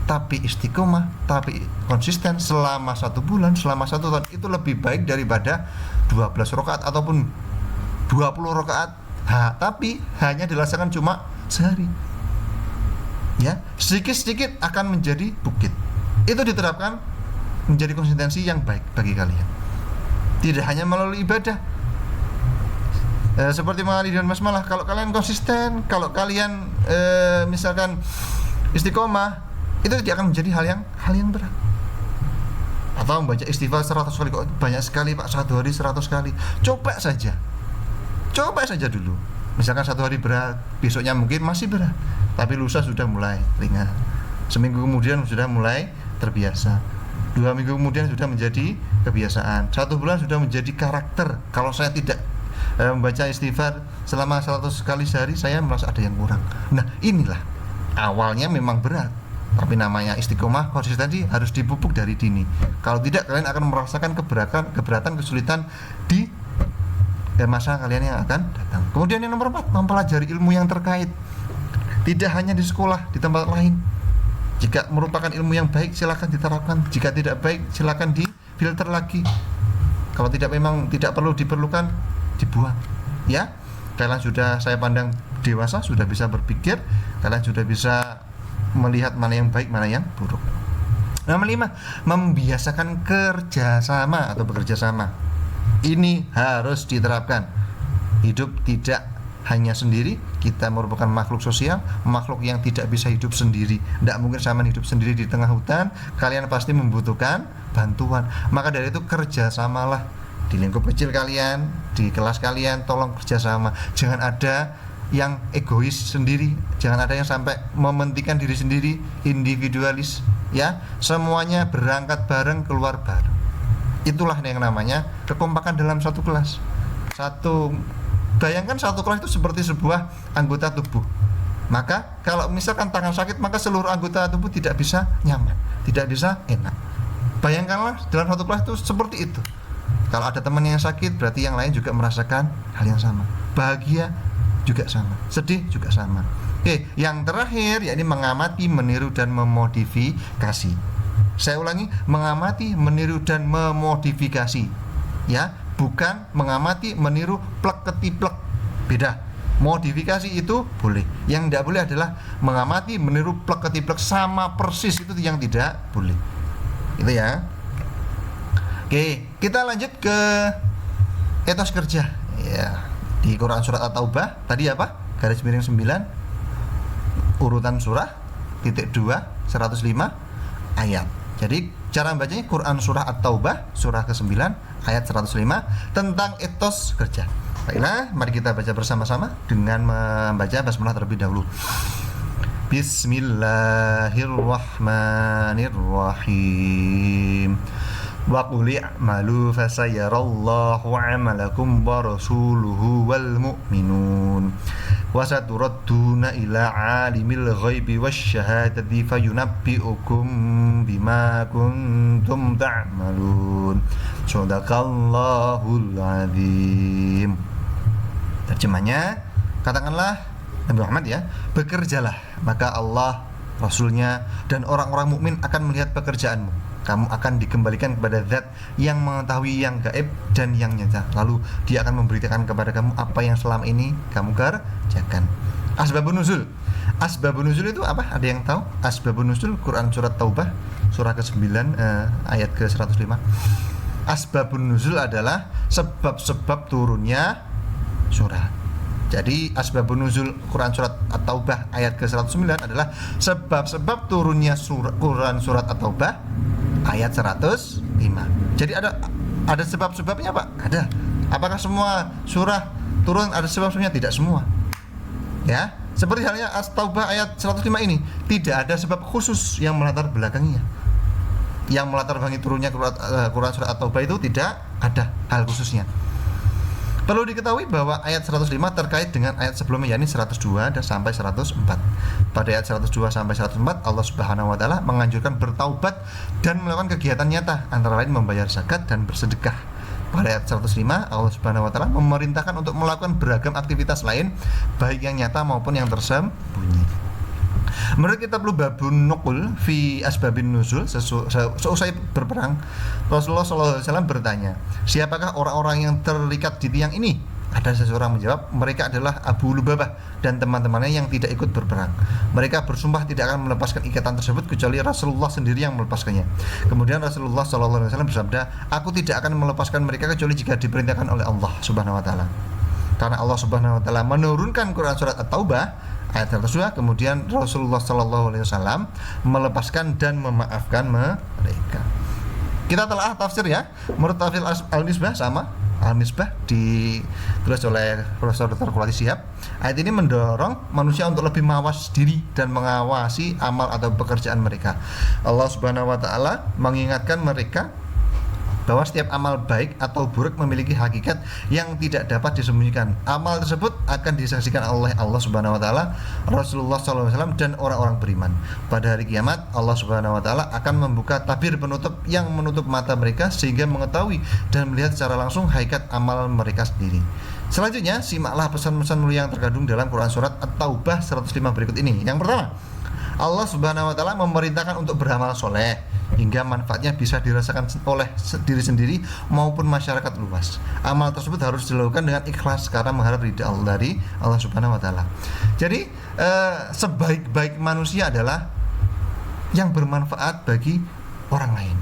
A: tapi istiqomah, tapi konsisten selama 1 bulan, selama 1 tahun. Itu lebih baik daripada 12 rakaat ataupun 20 rakaat. Tapi hanya dilaksanakan cuma sehari. Ya, sedikit-sedikit akan menjadi bukit. Itu diterapkan menjadi konsistensi yang baik bagi kalian. Tidak hanya melalui ibadah. Seperti mengawali dengan basmalah. Kalau kalian konsisten, kalau kalian misalkan istiqomah, itu tidak akan menjadi hal yang berat. Atau membaca istighfar 100 kali, kok banyak sekali Pak, 1 hari 100 kali. Coba saja dulu. Misalkan 1 hari berat, besoknya mungkin masih berat, tapi lusa sudah mulai ringan. Seminggu kemudian sudah mulai terbiasa. 2 minggu kemudian sudah menjadi kebiasaan. 1 bulan sudah menjadi karakter. Kalau saya tidak membaca istighfar selama 100 kali sehari, saya merasa ada yang kurang. Nah, inilah awalnya memang berat, tapi namanya istiqomah, konsistensi harus dipupuk dari dini. Kalau tidak, kalian akan merasakan keberatan, kesulitan di masa kalian yang akan datang. Kemudian yang nomor 4, mempelajari ilmu yang terkait. Tidak hanya di sekolah, di tempat lain. Jika merupakan ilmu yang baik, silakan diterapkan. Jika tidak baik, silakan filter lagi. Kalau memang tidak diperlukan, dibuang. Ya, kalian sudah, saya pandang dewasa, sudah bisa berpikir, kalian sudah bisa melihat mana yang baik, mana yang buruk. Nomor 5, membiasakan kerjasama atau bekerja sama. Ini harus diterapkan. Hidup tidak hanya sendiri, kita merupakan makhluk sosial, makhluk yang tidak bisa hidup sendiri. Tidak mungkin sama hidup sendiri di tengah hutan, kalian pasti membutuhkan bantuan. Maka dari itu kerjasamalah di lingkup kecil kalian, di kelas kalian, tolong kerjasama. Jangan ada yang egois sendiri, jangan ada yang sampai mementingkan diri sendiri, individualis, ya. Semuanya berangkat bareng, keluar bareng. Itulah yang namanya kekompakan dalam satu kelas. Bayangkan satu kelas itu seperti sebuah anggota tubuh. Maka kalau misalkan tangan sakit, maka seluruh anggota tubuh tidak bisa nyaman, tidak bisa enak. Bayangkanlah dalam satu kelas itu seperti itu. Kalau ada teman yang sakit, berarti yang lain juga merasakan hal yang sama. Bahagia juga sama, sedih juga sama. Oke, yang terakhir yakni mengamati, meniru dan memodifikasi. Saya ulangi, mengamati, meniru dan memodifikasi. Ya, bukan mengamati, meniru, plek ketiplek. Beda. Modifikasi itu boleh. Yang tidak boleh adalah mengamati, meniru, plek ketiplek sama persis, itu yang tidak boleh. Itu ya. Oke, kita lanjut ke etos kerja. Ya. Di Quran surat At-Taubah tadi apa? Garis miring 9 urutan surah titik 2 105 ayat. Jadi cara bacanya Quran surah At-Taubah surah ke-9 ayat 105 tentang etos kerja. Baiklah, mari kita baca bersama-sama dengan membaca basmalah terlebih dahulu. Bismillahirrahmanirrahim. Wa qul i'malu fasayarallahu 'amalakum wa rasuluhu wal mu'minun wa saturadduna ila 'alimil ghaibi wasyahadati fayunabbi'ukum bima kuntum ta'malun. Shadaqallahul 'adzim. Terjemahnya, katakanlah Nabi Muhammad ya, bekerjalah, maka Allah, Rasulnya, dan orang-orang mukmin akan melihat pekerjaanmu. Kamu akan dikembalikan kepada Zat yang mengetahui yang gaib dan yang nyata. Lalu Dia akan memberitakan kepada kamu apa yang selama ini kamu kerjakan. Asbabun nuzul. Asbabun nuzul itu apa? Ada yang tahu? Asbabun nuzul Quran surat Taubah surah ke-9 ayat ke-105. Asbabun nuzul adalah sebab-sebab turunnya surat. Jadi asbabun nuzul Quran surat At-Taubah ayat ke-109 adalah sebab-sebab turunnya Quran surat At-Taubah ayat 105. Jadi ada sebab-sebabnya, Pak? Ada. Apakah semua surah turun ada sebab-sebabnya? Tidak semua. Ya, seperti halnya At-Taubah ayat 105 ini, tidak ada sebab khusus yang melatar belakanginya. Yang melatar belakangi turunnya Quran surat At-Taubah itu tidak ada hal khususnya. Perlu diketahui bahwa ayat 105 terkait dengan ayat sebelumnya, yakni 102 dan sampai 104. Pada ayat 102 sampai 104 Allah Subhanahu wa taala menganjurkan bertaubat dan melakukan kegiatan nyata, antara lain membayar zakat dan bersedekah. Pada ayat 105 Allah Subhanahu wa taala memerintahkan untuk melakukan beragam aktivitas lain, baik yang nyata maupun yang tersembunyi. Menurut kitab Lubabun Nuqul fi Asbabin Nuzul, seusai berperang Rasulullah SAW bertanya, siapakah orang-orang yang terikat di tiang ini? Ada seseorang menjawab, mereka adalah Abu Lubabah dan teman-temannya yang tidak ikut berperang. Mereka bersumpah tidak akan melepaskan ikatan tersebut kecuali Rasulullah sendiri yang melepaskannya. Kemudian Rasulullah SAW bersabda, aku tidak akan melepaskan mereka kecuali jika diperintahkan oleh Allah Subhanahu wa taala. Karena Allah Subhanahu wa taala menurunkan Quran surat At-Taubah ayat 102, kemudian Rasulullah SAW melepaskan dan memaafkan mereka. Kita telah tafsir ya. Menurut tafsir Al-Misbah sama Al-Misbah ditulis oleh Profesor Dr. Kulati Shihab. Ayat ini mendorong manusia untuk lebih mawas diri dan mengawasi amal atau pekerjaan mereka. Allah Subhanahu wa taala mengingatkan mereka bahwa setiap amal baik atau buruk memiliki hakikat yang tidak dapat disembunyikan. Amal tersebut akan disaksikan oleh Allah Subhanahu wa taala, Rasulullah SAW dan orang-orang beriman. Pada hari kiamat Allah Subhanahu wa taala akan membuka tabir penutup yang menutup mata mereka sehingga mengetahui dan melihat secara langsung hakikat amal mereka sendiri. Selanjutnya simaklah pesan-pesan mulia yang terkandung dalam Quran surat At-Taubah 105 berikut ini. Yang pertama, Allah Subhanahu wa taala memerintahkan untuk beramal soleh. hingga manfaatnya bisa dirasakan oleh diri sendiri maupun masyarakat luas. Amal tersebut harus dilakukan dengan ikhlas karena mengharap ridha Allah dari Allah Subhanahu wa taala. Jadi sebaik-baik manusia adalah yang bermanfaat bagi orang lain.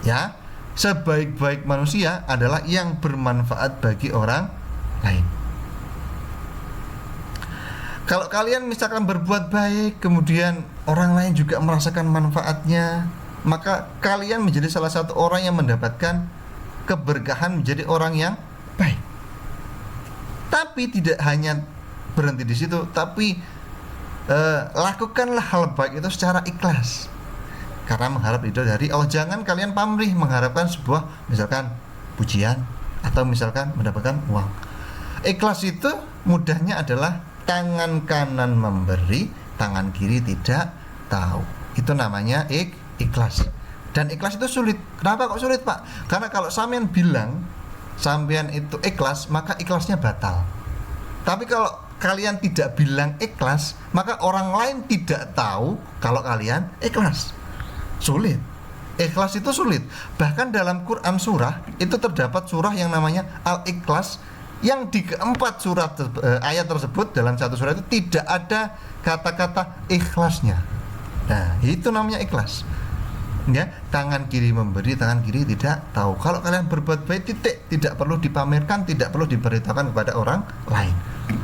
A: Ya, sebaik-baik manusia adalah yang bermanfaat bagi orang lain. Kalau kalian misalkan berbuat baik, kemudian orang lain juga merasakan manfaatnya, maka kalian menjadi salah satu orang yang mendapatkan keberkahan menjadi orang yang baik. Tapi tidak hanya berhenti di situ, tapi lakukanlah hal baik itu secara ikhlas karena mengharap ridho dari Allah. Jangan kalian pamrih mengharapkan sebuah misalkan pujian atau misalkan mendapatkan uang. Ikhlas itu mudahnya adalah tangan kanan memberi, tangan kiri tidak tahu. Itu namanya ikhlas. Dan ikhlas itu sulit. Kenapa kok sulit, Pak? Karena kalau sampean bilang sampean itu ikhlas, maka ikhlasnya batal. Tapi kalau kalian tidak bilang ikhlas, maka orang lain tidak tahu kalau kalian ikhlas. Sulit. Ikhlas itu sulit. Bahkan dalam Quran surah itu terdapat surah yang namanya Al-Ikhlas, yang di keempat surat ayat tersebut dalam satu surah itu tidak ada kata-kata ikhlasnya. Nah, itu namanya ikhlas. Ya, tangan kiri memberi, tangan kiri tidak tahu. Kalau kalian berbuat baik, titik, tidak perlu dipamerkan, tidak perlu diberitakan kepada orang lain.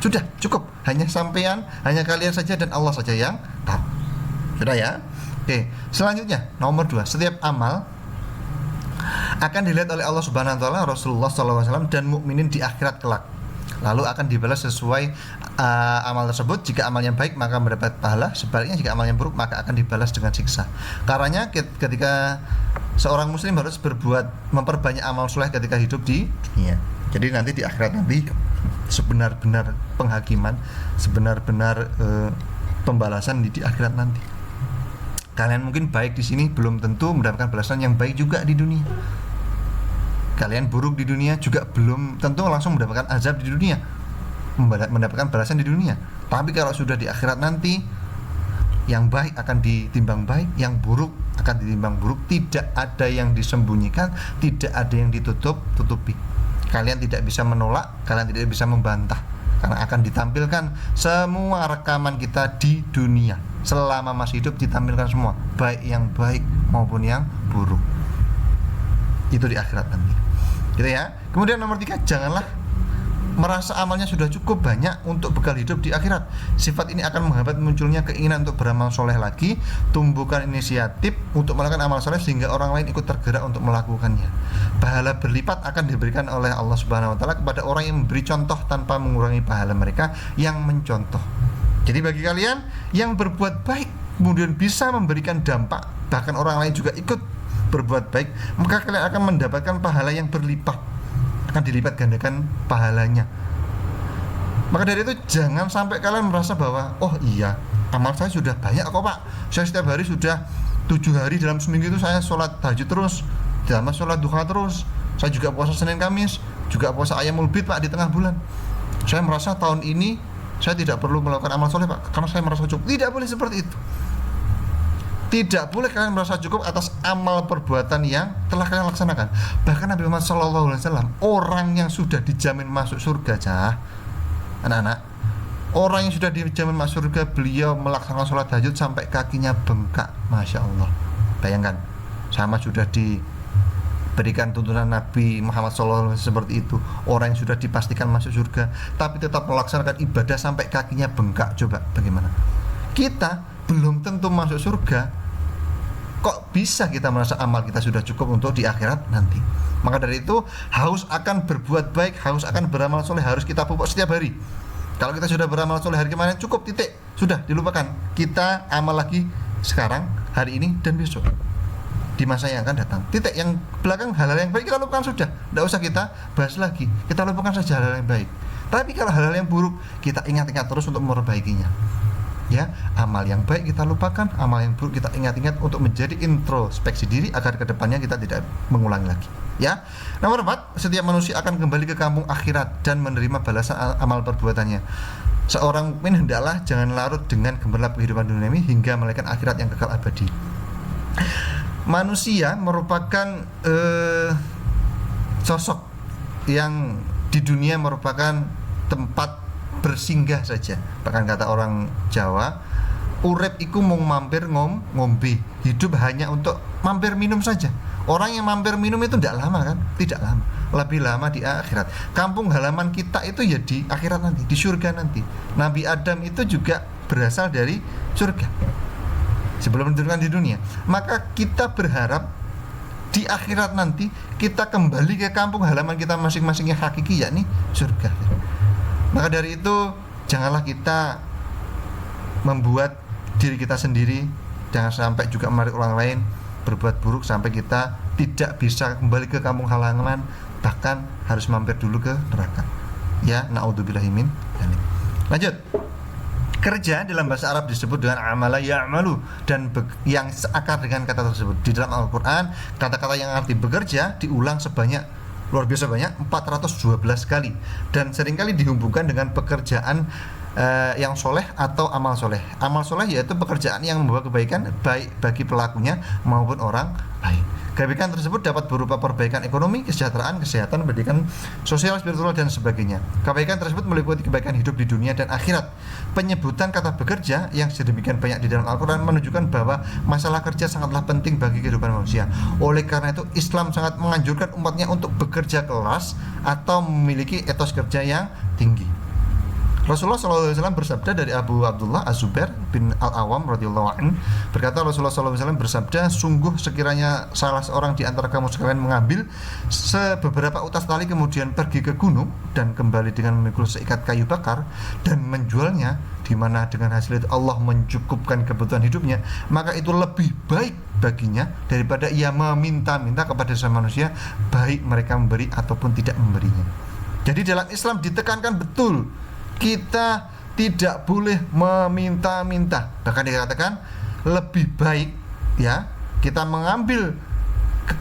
A: Sudah cukup, hanya sampean, hanya kalian saja dan Allah saja yang tahu. Sudah ya. Oke, selanjutnya nomor 2, setiap amal akan dilihat oleh Allah Subhanahu wa taala, Rasulullah SAW dan mukminin di akhirat kelak. Lalu akan dibalas sesuai amal tersebut. Jika amalnya baik maka mendapat pahala, sebaliknya jika amalnya buruk maka akan dibalas dengan siksa. Karenanya ketika seorang muslim harus memperbanyak amal soleh ketika hidup di dunia. Jadi nanti di akhirat nanti sebenar-benar penghakiman, sebenar-benar pembalasan di akhirat nanti. Kalian mungkin baik di sini belum tentu mendapatkan balasan yang baik juga di dunia. Kalian buruk di dunia juga belum tentu langsung mendapatkan azab di dunia, mendapatkan balasan di dunia. Tapi kalau sudah di akhirat nanti, yang baik akan ditimbang baik, yang buruk akan ditimbang buruk. Tidak ada yang disembunyikan, tidak ada yang ditutupi. Kalian tidak bisa menolak, kalian tidak bisa membantah, karena akan ditampilkan semua rekaman kita di dunia. Selama masih hidup ditampilkan semua, baik yang baik maupun yang buruk. Itu di akhirat nanti, gitu ya. Kemudian nomor 3, janganlah merasa amalnya sudah cukup banyak untuk bekal hidup di akhirat. Sifat ini akan menghambat munculnya keinginan untuk beramal soleh lagi. Tumbuhkan inisiatif untuk melakukan amal soleh sehingga orang lain ikut tergerak untuk melakukannya. Pahala berlipat akan diberikan oleh Allah Subhanahu wa taala kepada orang yang memberi contoh tanpa mengurangi pahala mereka yang mencontoh. Jadi bagi kalian yang berbuat baik kemudian bisa memberikan dampak, bahkan orang lain juga ikut berbuat baik, maka kalian akan mendapatkan pahala yang berlipat, akan dilipat gandakan pahalanya. Maka dari itu jangan sampai kalian merasa bahwa oh iya, amal saya sudah banyak kok Pak, saya setiap hari sudah 7 hari dalam seminggu itu saya sholat tahajud terus, ditambah sholat duha terus, saya juga puasa Senin Kamis, juga puasa Ayyamul Bid Pak di tengah bulan. Saya merasa tahun ini saya tidak perlu melakukan amal soleh Pak, karena saya merasa cukup. Tidak boleh seperti itu. Tidak boleh kalian merasa cukup atas amal perbuatan yang telah kalian laksanakan. Bahkan Nabi Muhammad SAW, orang yang sudah dijamin masuk surga, anak-anak, orang yang sudah dijamin masuk surga, beliau melaksanakan sholat tahajud sampai kakinya bengkak. Masya Allah. Bayangkan, sama sudah diberikan tuntunan Nabi Muhammad SAW seperti itu, orang yang sudah dipastikan masuk surga tapi tetap melaksanakan ibadah sampai kakinya bengkak. Coba bagaimana? Kita belum tentu masuk surga, kok bisa kita merasa amal kita sudah cukup untuk di akhirat nanti? Maka dari itu, haus akan berbuat baik, haus akan beramal soleh harus kita pupuk setiap hari. Kalau kita sudah beramal soleh hari kemarin, cukup, titik, sudah dilupakan. Kita amal lagi sekarang, hari ini dan besok, di masa yang akan datang. Titik. Yang belakang hal-hal yang baik kita lupakan sudah, tidak usah kita bahas lagi. Kita lupakan saja hal-hal yang baik. Tapi kalau hal-hal yang buruk, kita ingat-ingat terus untuk memperbaikinya. Ya, amal yang baik kita lupakan, amal yang buruk kita ingat-ingat untuk menjadi introspeksi diri agar kedepannya kita tidak mengulangi lagi. Ya, nomor 4, setiap manusia akan kembali ke kampung akhirat dan menerima balasan amal perbuatannya. Seorang mukmin hendaklah jangan larut dengan gemerlap kehidupan dunia ini hingga melahirkan akhirat yang kekal abadi. manusia merupakan sosok yang di dunia merupakan tempat bersinggah saja. Bahkan kata orang Jawa, urip iku mung mampir ngombe, hidup hanya untuk mampir minum saja. Orang yang mampir minum itu tidak lama kan? Tidak lama, lebih lama di akhirat. Kampung halaman kita itu ya di akhirat nanti, di surga nanti. Nabi Adam itu juga berasal dari surga sebelum diturunkan di dunia. Maka kita berharap di akhirat nanti kita kembali ke kampung halaman kita masing-masing yang hakiki, yakni surga. Maka dari itu janganlah kita membuat diri kita sendiri, jangan sampai juga menarik orang lain berbuat buruk sampai kita tidak bisa kembali ke kampung halaman, bahkan harus mampir dulu ke neraka. Ya, naudzubillahi min dzalik. Lanjut. Kerja dalam bahasa Arab disebut dengan amala ya'malu, dan yang seakar dengan kata tersebut. Di dalam Al-Quran, kata-kata yang arti bekerja diulang sebanyak luar biasa banyak, 412 kali, dan seringkali dihubungkan dengan pekerjaan yang soleh atau amal soleh. Amal soleh yaitu pekerjaan yang membawa kebaikan baik bagi pelakunya maupun orang lain. Kebaikan tersebut dapat berupa perbaikan ekonomi, kesejahteraan, kesehatan, pendidikan, sosial, spiritual, dan sebagainya. Kebaikan tersebut meliputi kebaikan hidup di dunia dan akhirat. Penyebutan kata bekerja yang sedemikian banyak di dalam Al-Quran menunjukkan bahwa masalah kerja sangatlah penting bagi kehidupan manusia. Oleh karena itu, Islam sangat menganjurkan umatnya untuk bekerja keras atau memiliki etos kerja yang tinggi. Rasulullah SAW bersabda dari Abu Abdullah Az-Zubair bin Al-Awam radhiyallahu anhu, berkata Rasulullah SAW bersabda, sungguh sekiranya salah seorang di antara kamu sekalian mengambil beberapa utas tali kemudian pergi ke gunung dan kembali dengan memikul seikat kayu bakar dan menjualnya, di mana dengan hasil itu Allah mencukupkan kebutuhan hidupnya, maka itu lebih baik baginya daripada ia meminta-minta kepada sesama manusia, baik mereka memberi ataupun tidak memberinya. Jadi dalam Islam ditekankan betul, kita tidak boleh meminta-minta. Bahkan dikatakan lebih baik ya kita mengambil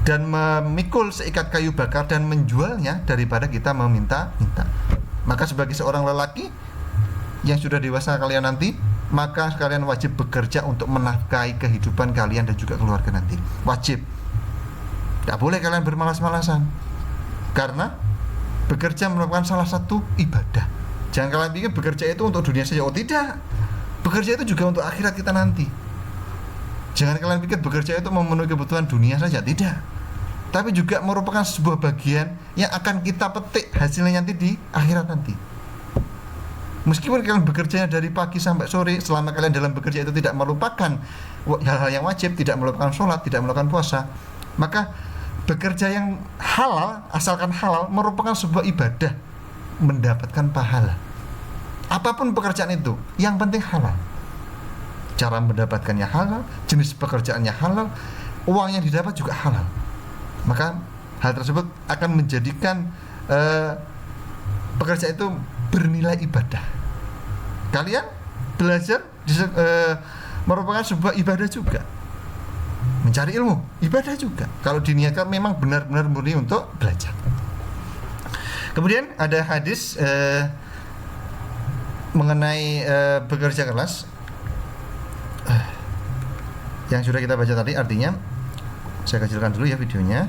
A: dan memikul seikat kayu bakar dan menjualnya daripada kita meminta-minta. Maka sebagai seorang lelaki yang sudah dewasa kalian nanti, maka kalian wajib bekerja untuk menafkahi kehidupan kalian dan juga keluarga nanti. Wajib. Tidak boleh kalian bermalas-malasan, karena bekerja merupakan salah satu ibadah. Jangan kalian pikir bekerja itu untuk dunia saja. Oh tidak, bekerja itu juga untuk akhirat kita nanti. Jangan kalian pikir bekerja itu memenuhi kebutuhan dunia saja. Tidak, tapi juga merupakan sebuah bagian yang akan kita petik hasilnya nanti di akhirat nanti. Meskipun kalian bekerjanya dari pagi sampai sore, selama kalian dalam bekerja itu tidak melupakan hal-hal yang wajib, tidak melupakan sholat, tidak melupakan puasa, maka bekerja yang halal, asalkan halal, merupakan sebuah ibadah, mendapatkan pahala. Apapun pekerjaan itu, yang penting halal. Cara mendapatkannya halal, jenis pekerjaannya halal, uang yang didapat juga halal. Maka hal tersebut akan menjadikan pekerjaan itu bernilai ibadah. Kalian belajar merupakan sebuah ibadah juga. Mencari ilmu, ibadah juga, kalau diniatkan memang benar-benar murni untuk belajar. Kemudian ada hadis mengenai bekerja keras yang sudah kita baca tadi. Artinya saya kecilkan dulu ya videonya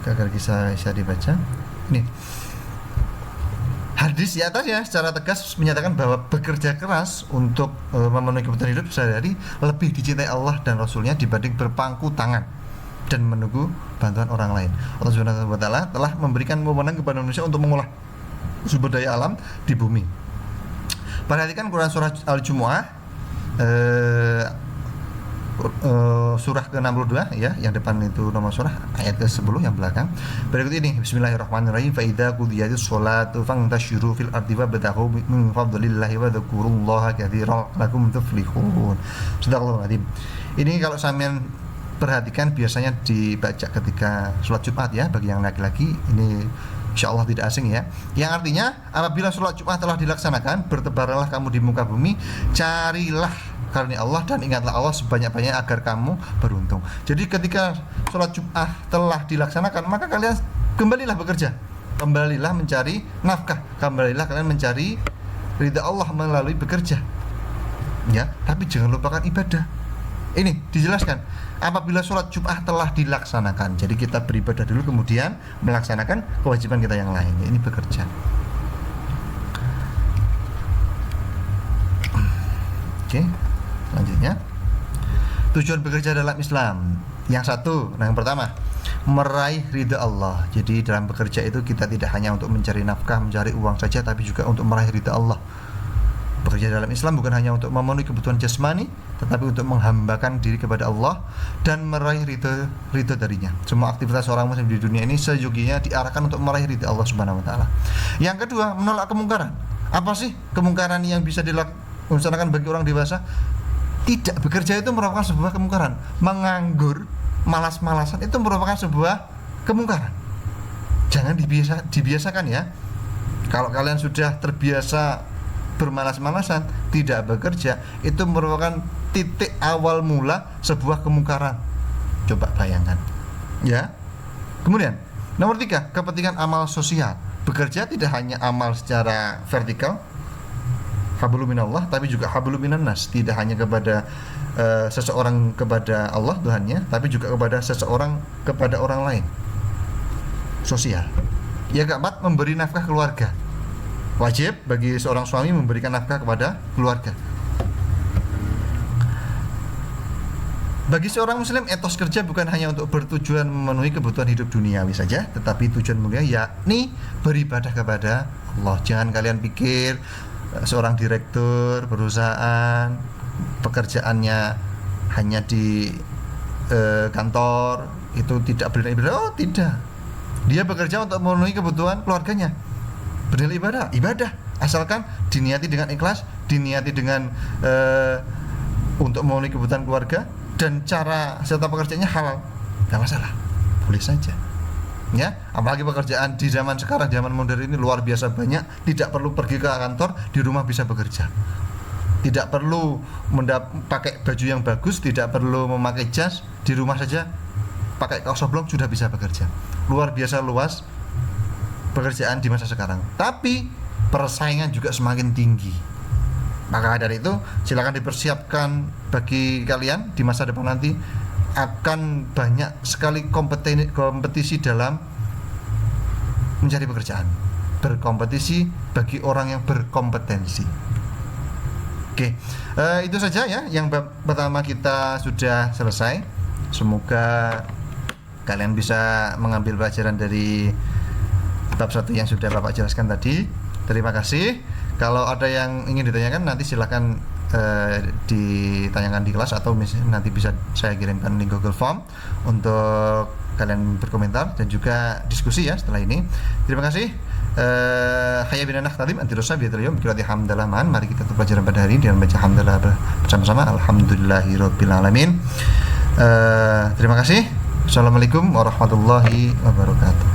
A: agar bisa dibaca. Ini hadis di atas ya secara tegas menyatakan bahwa bekerja keras untuk memenuhi kebutuhan hidup sehari-hari lebih dicintai Allah dan Rasulnya dibanding berpangku tangan dan menunggu bantuan orang lain. Allah Subhanahu wa taala telah memberikan wewenang kepada manusia untuk mengolah sumber daya alam di bumi. Perhatikan Quran surah Al-Jumu'ah surah ke-62 ya, yang depan itu nomor surah, ayat ke-10 yang belakang. Berikut ini, bismillahirrahmanirrahim, fa idza qudiyatis sholatu fantashiru fil ardi wabtaghu min fadlillahi wa dzkurullaha katsiran lakum tuflihun. Sadaqallahul adzim. Ini kalau sampean perhatikan biasanya dibaca ketika sholat Jumat ya, bagi yang laki-laki ini insyaallah tidak asing ya, yang artinya apabila sholat Jumat telah dilaksanakan, bertebaranlah kamu di muka bumi, carilah karunia Allah dan ingatlah Allah sebanyak-banyaknya agar kamu beruntung. Jadi ketika sholat Jumat telah dilaksanakan, maka kalian kembalilah bekerja, kembalilah mencari nafkah, kembalilah kalian mencari ridha Allah melalui bekerja ya, tapi jangan lupakan ibadah. Ini dijelaskan apabila sholat Jum'ah telah dilaksanakan. Jadi kita beribadah dulu kemudian melaksanakan kewajiban kita yang lain. Ini bekerja. Oke, selanjutnya tujuan bekerja dalam Islam. Yang satu, yang pertama, meraih ridha Allah. Jadi dalam bekerja itu kita tidak hanya untuk mencari nafkah, mencari uang saja, tapi juga untuk meraih ridha Allah. Bekerja dalam Islam bukan hanya untuk memenuhi kebutuhan jasmani, tetapi untuk menghambakan diri kepada Allah dan meraih ridha darinya. Semua aktivitas seorang muslim di dunia ini seyogianya diarahkan untuk meraih ridha Allah Subhanahu wa taala. Yang kedua, menolak kemungkaran. Apa sih kemungkaran yang bisa dilaksanakan bagi orang dewasa? Tidak bekerja itu merupakan sebuah kemungkaran. Menganggur, malas-malasan itu merupakan sebuah kemungkaran. Jangan dibiasakan ya. Kalau kalian sudah terbiasa bermalas-malasan, tidak bekerja, itu merupakan titik awal mula sebuah kemungkaran. Coba bayangkan ya. Kemudian nomor 3, kepentingan amal sosial. Bekerja tidak hanya amal secara vertikal, hablum minallah, tapi juga hablum minan nas. Tidak hanya kepada seseorang kepada Allah Tuhannya, tapi juga kepada seseorang kepada orang lain. Sosial. Yang keempat, memberi nafkah keluarga. Wajib bagi seorang suami memberikan nafkah kepada keluarga. Bagi seorang muslim, etos kerja bukan hanya untuk bertujuan memenuhi kebutuhan hidup duniawi saja, tetapi tujuan mulia yakni beribadah kepada Allah. Jangan kalian pikir seorang direktur perusahaan pekerjaannya hanya di kantor itu tidak bernilai ibadah. Oh tidak, dia bekerja untuk memenuhi kebutuhan keluarganya. Bernilai ibadah asalkan diniati dengan ikhlas, diniati dengan untuk memenuhi kebutuhan keluarga, dan cara serta pekerjaannya halal, nggak masalah, boleh saja ya. Apalagi pekerjaan di zaman sekarang, zaman modern ini luar biasa banyak. Tidak perlu pergi ke kantor, di rumah bisa bekerja. Tidak perlu pakai baju yang bagus, tidak perlu memakai jas, di rumah saja pakai kaos oblong sudah bisa bekerja. Luar biasa luas pekerjaan di masa sekarang. Tapi persaingan juga semakin tinggi. Maka dari itu silakan dipersiapkan bagi kalian di masa depan nanti akan banyak sekali kompetisi dalam mencari pekerjaan. Berkompetisi bagi orang yang berkompetensi. Oke, itu saja ya. Yang pertama kita sudah selesai. Semoga kalian bisa mengambil pelajaran dari bab 1 yang sudah Bapak jelaskan tadi. Terima kasih. Kalau ada yang ingin ditanyakan nanti silakan ditanyakan di kelas, atau misalnya nanti bisa saya kirimkan link Google Form untuk kalian berkomentar dan juga diskusi ya setelah ini. Terima kasih. Hayya bina nakhtadim antirusa biadil yawm bikirati hamdalah ma'an. Mari kita tutup pelajaran pada hari ini dengan baca hamdalah bersama-sama. Alhamdulillahirabbil alamin. Terima kasih. Assalamualaikum warahmatullahi wabarakatuh.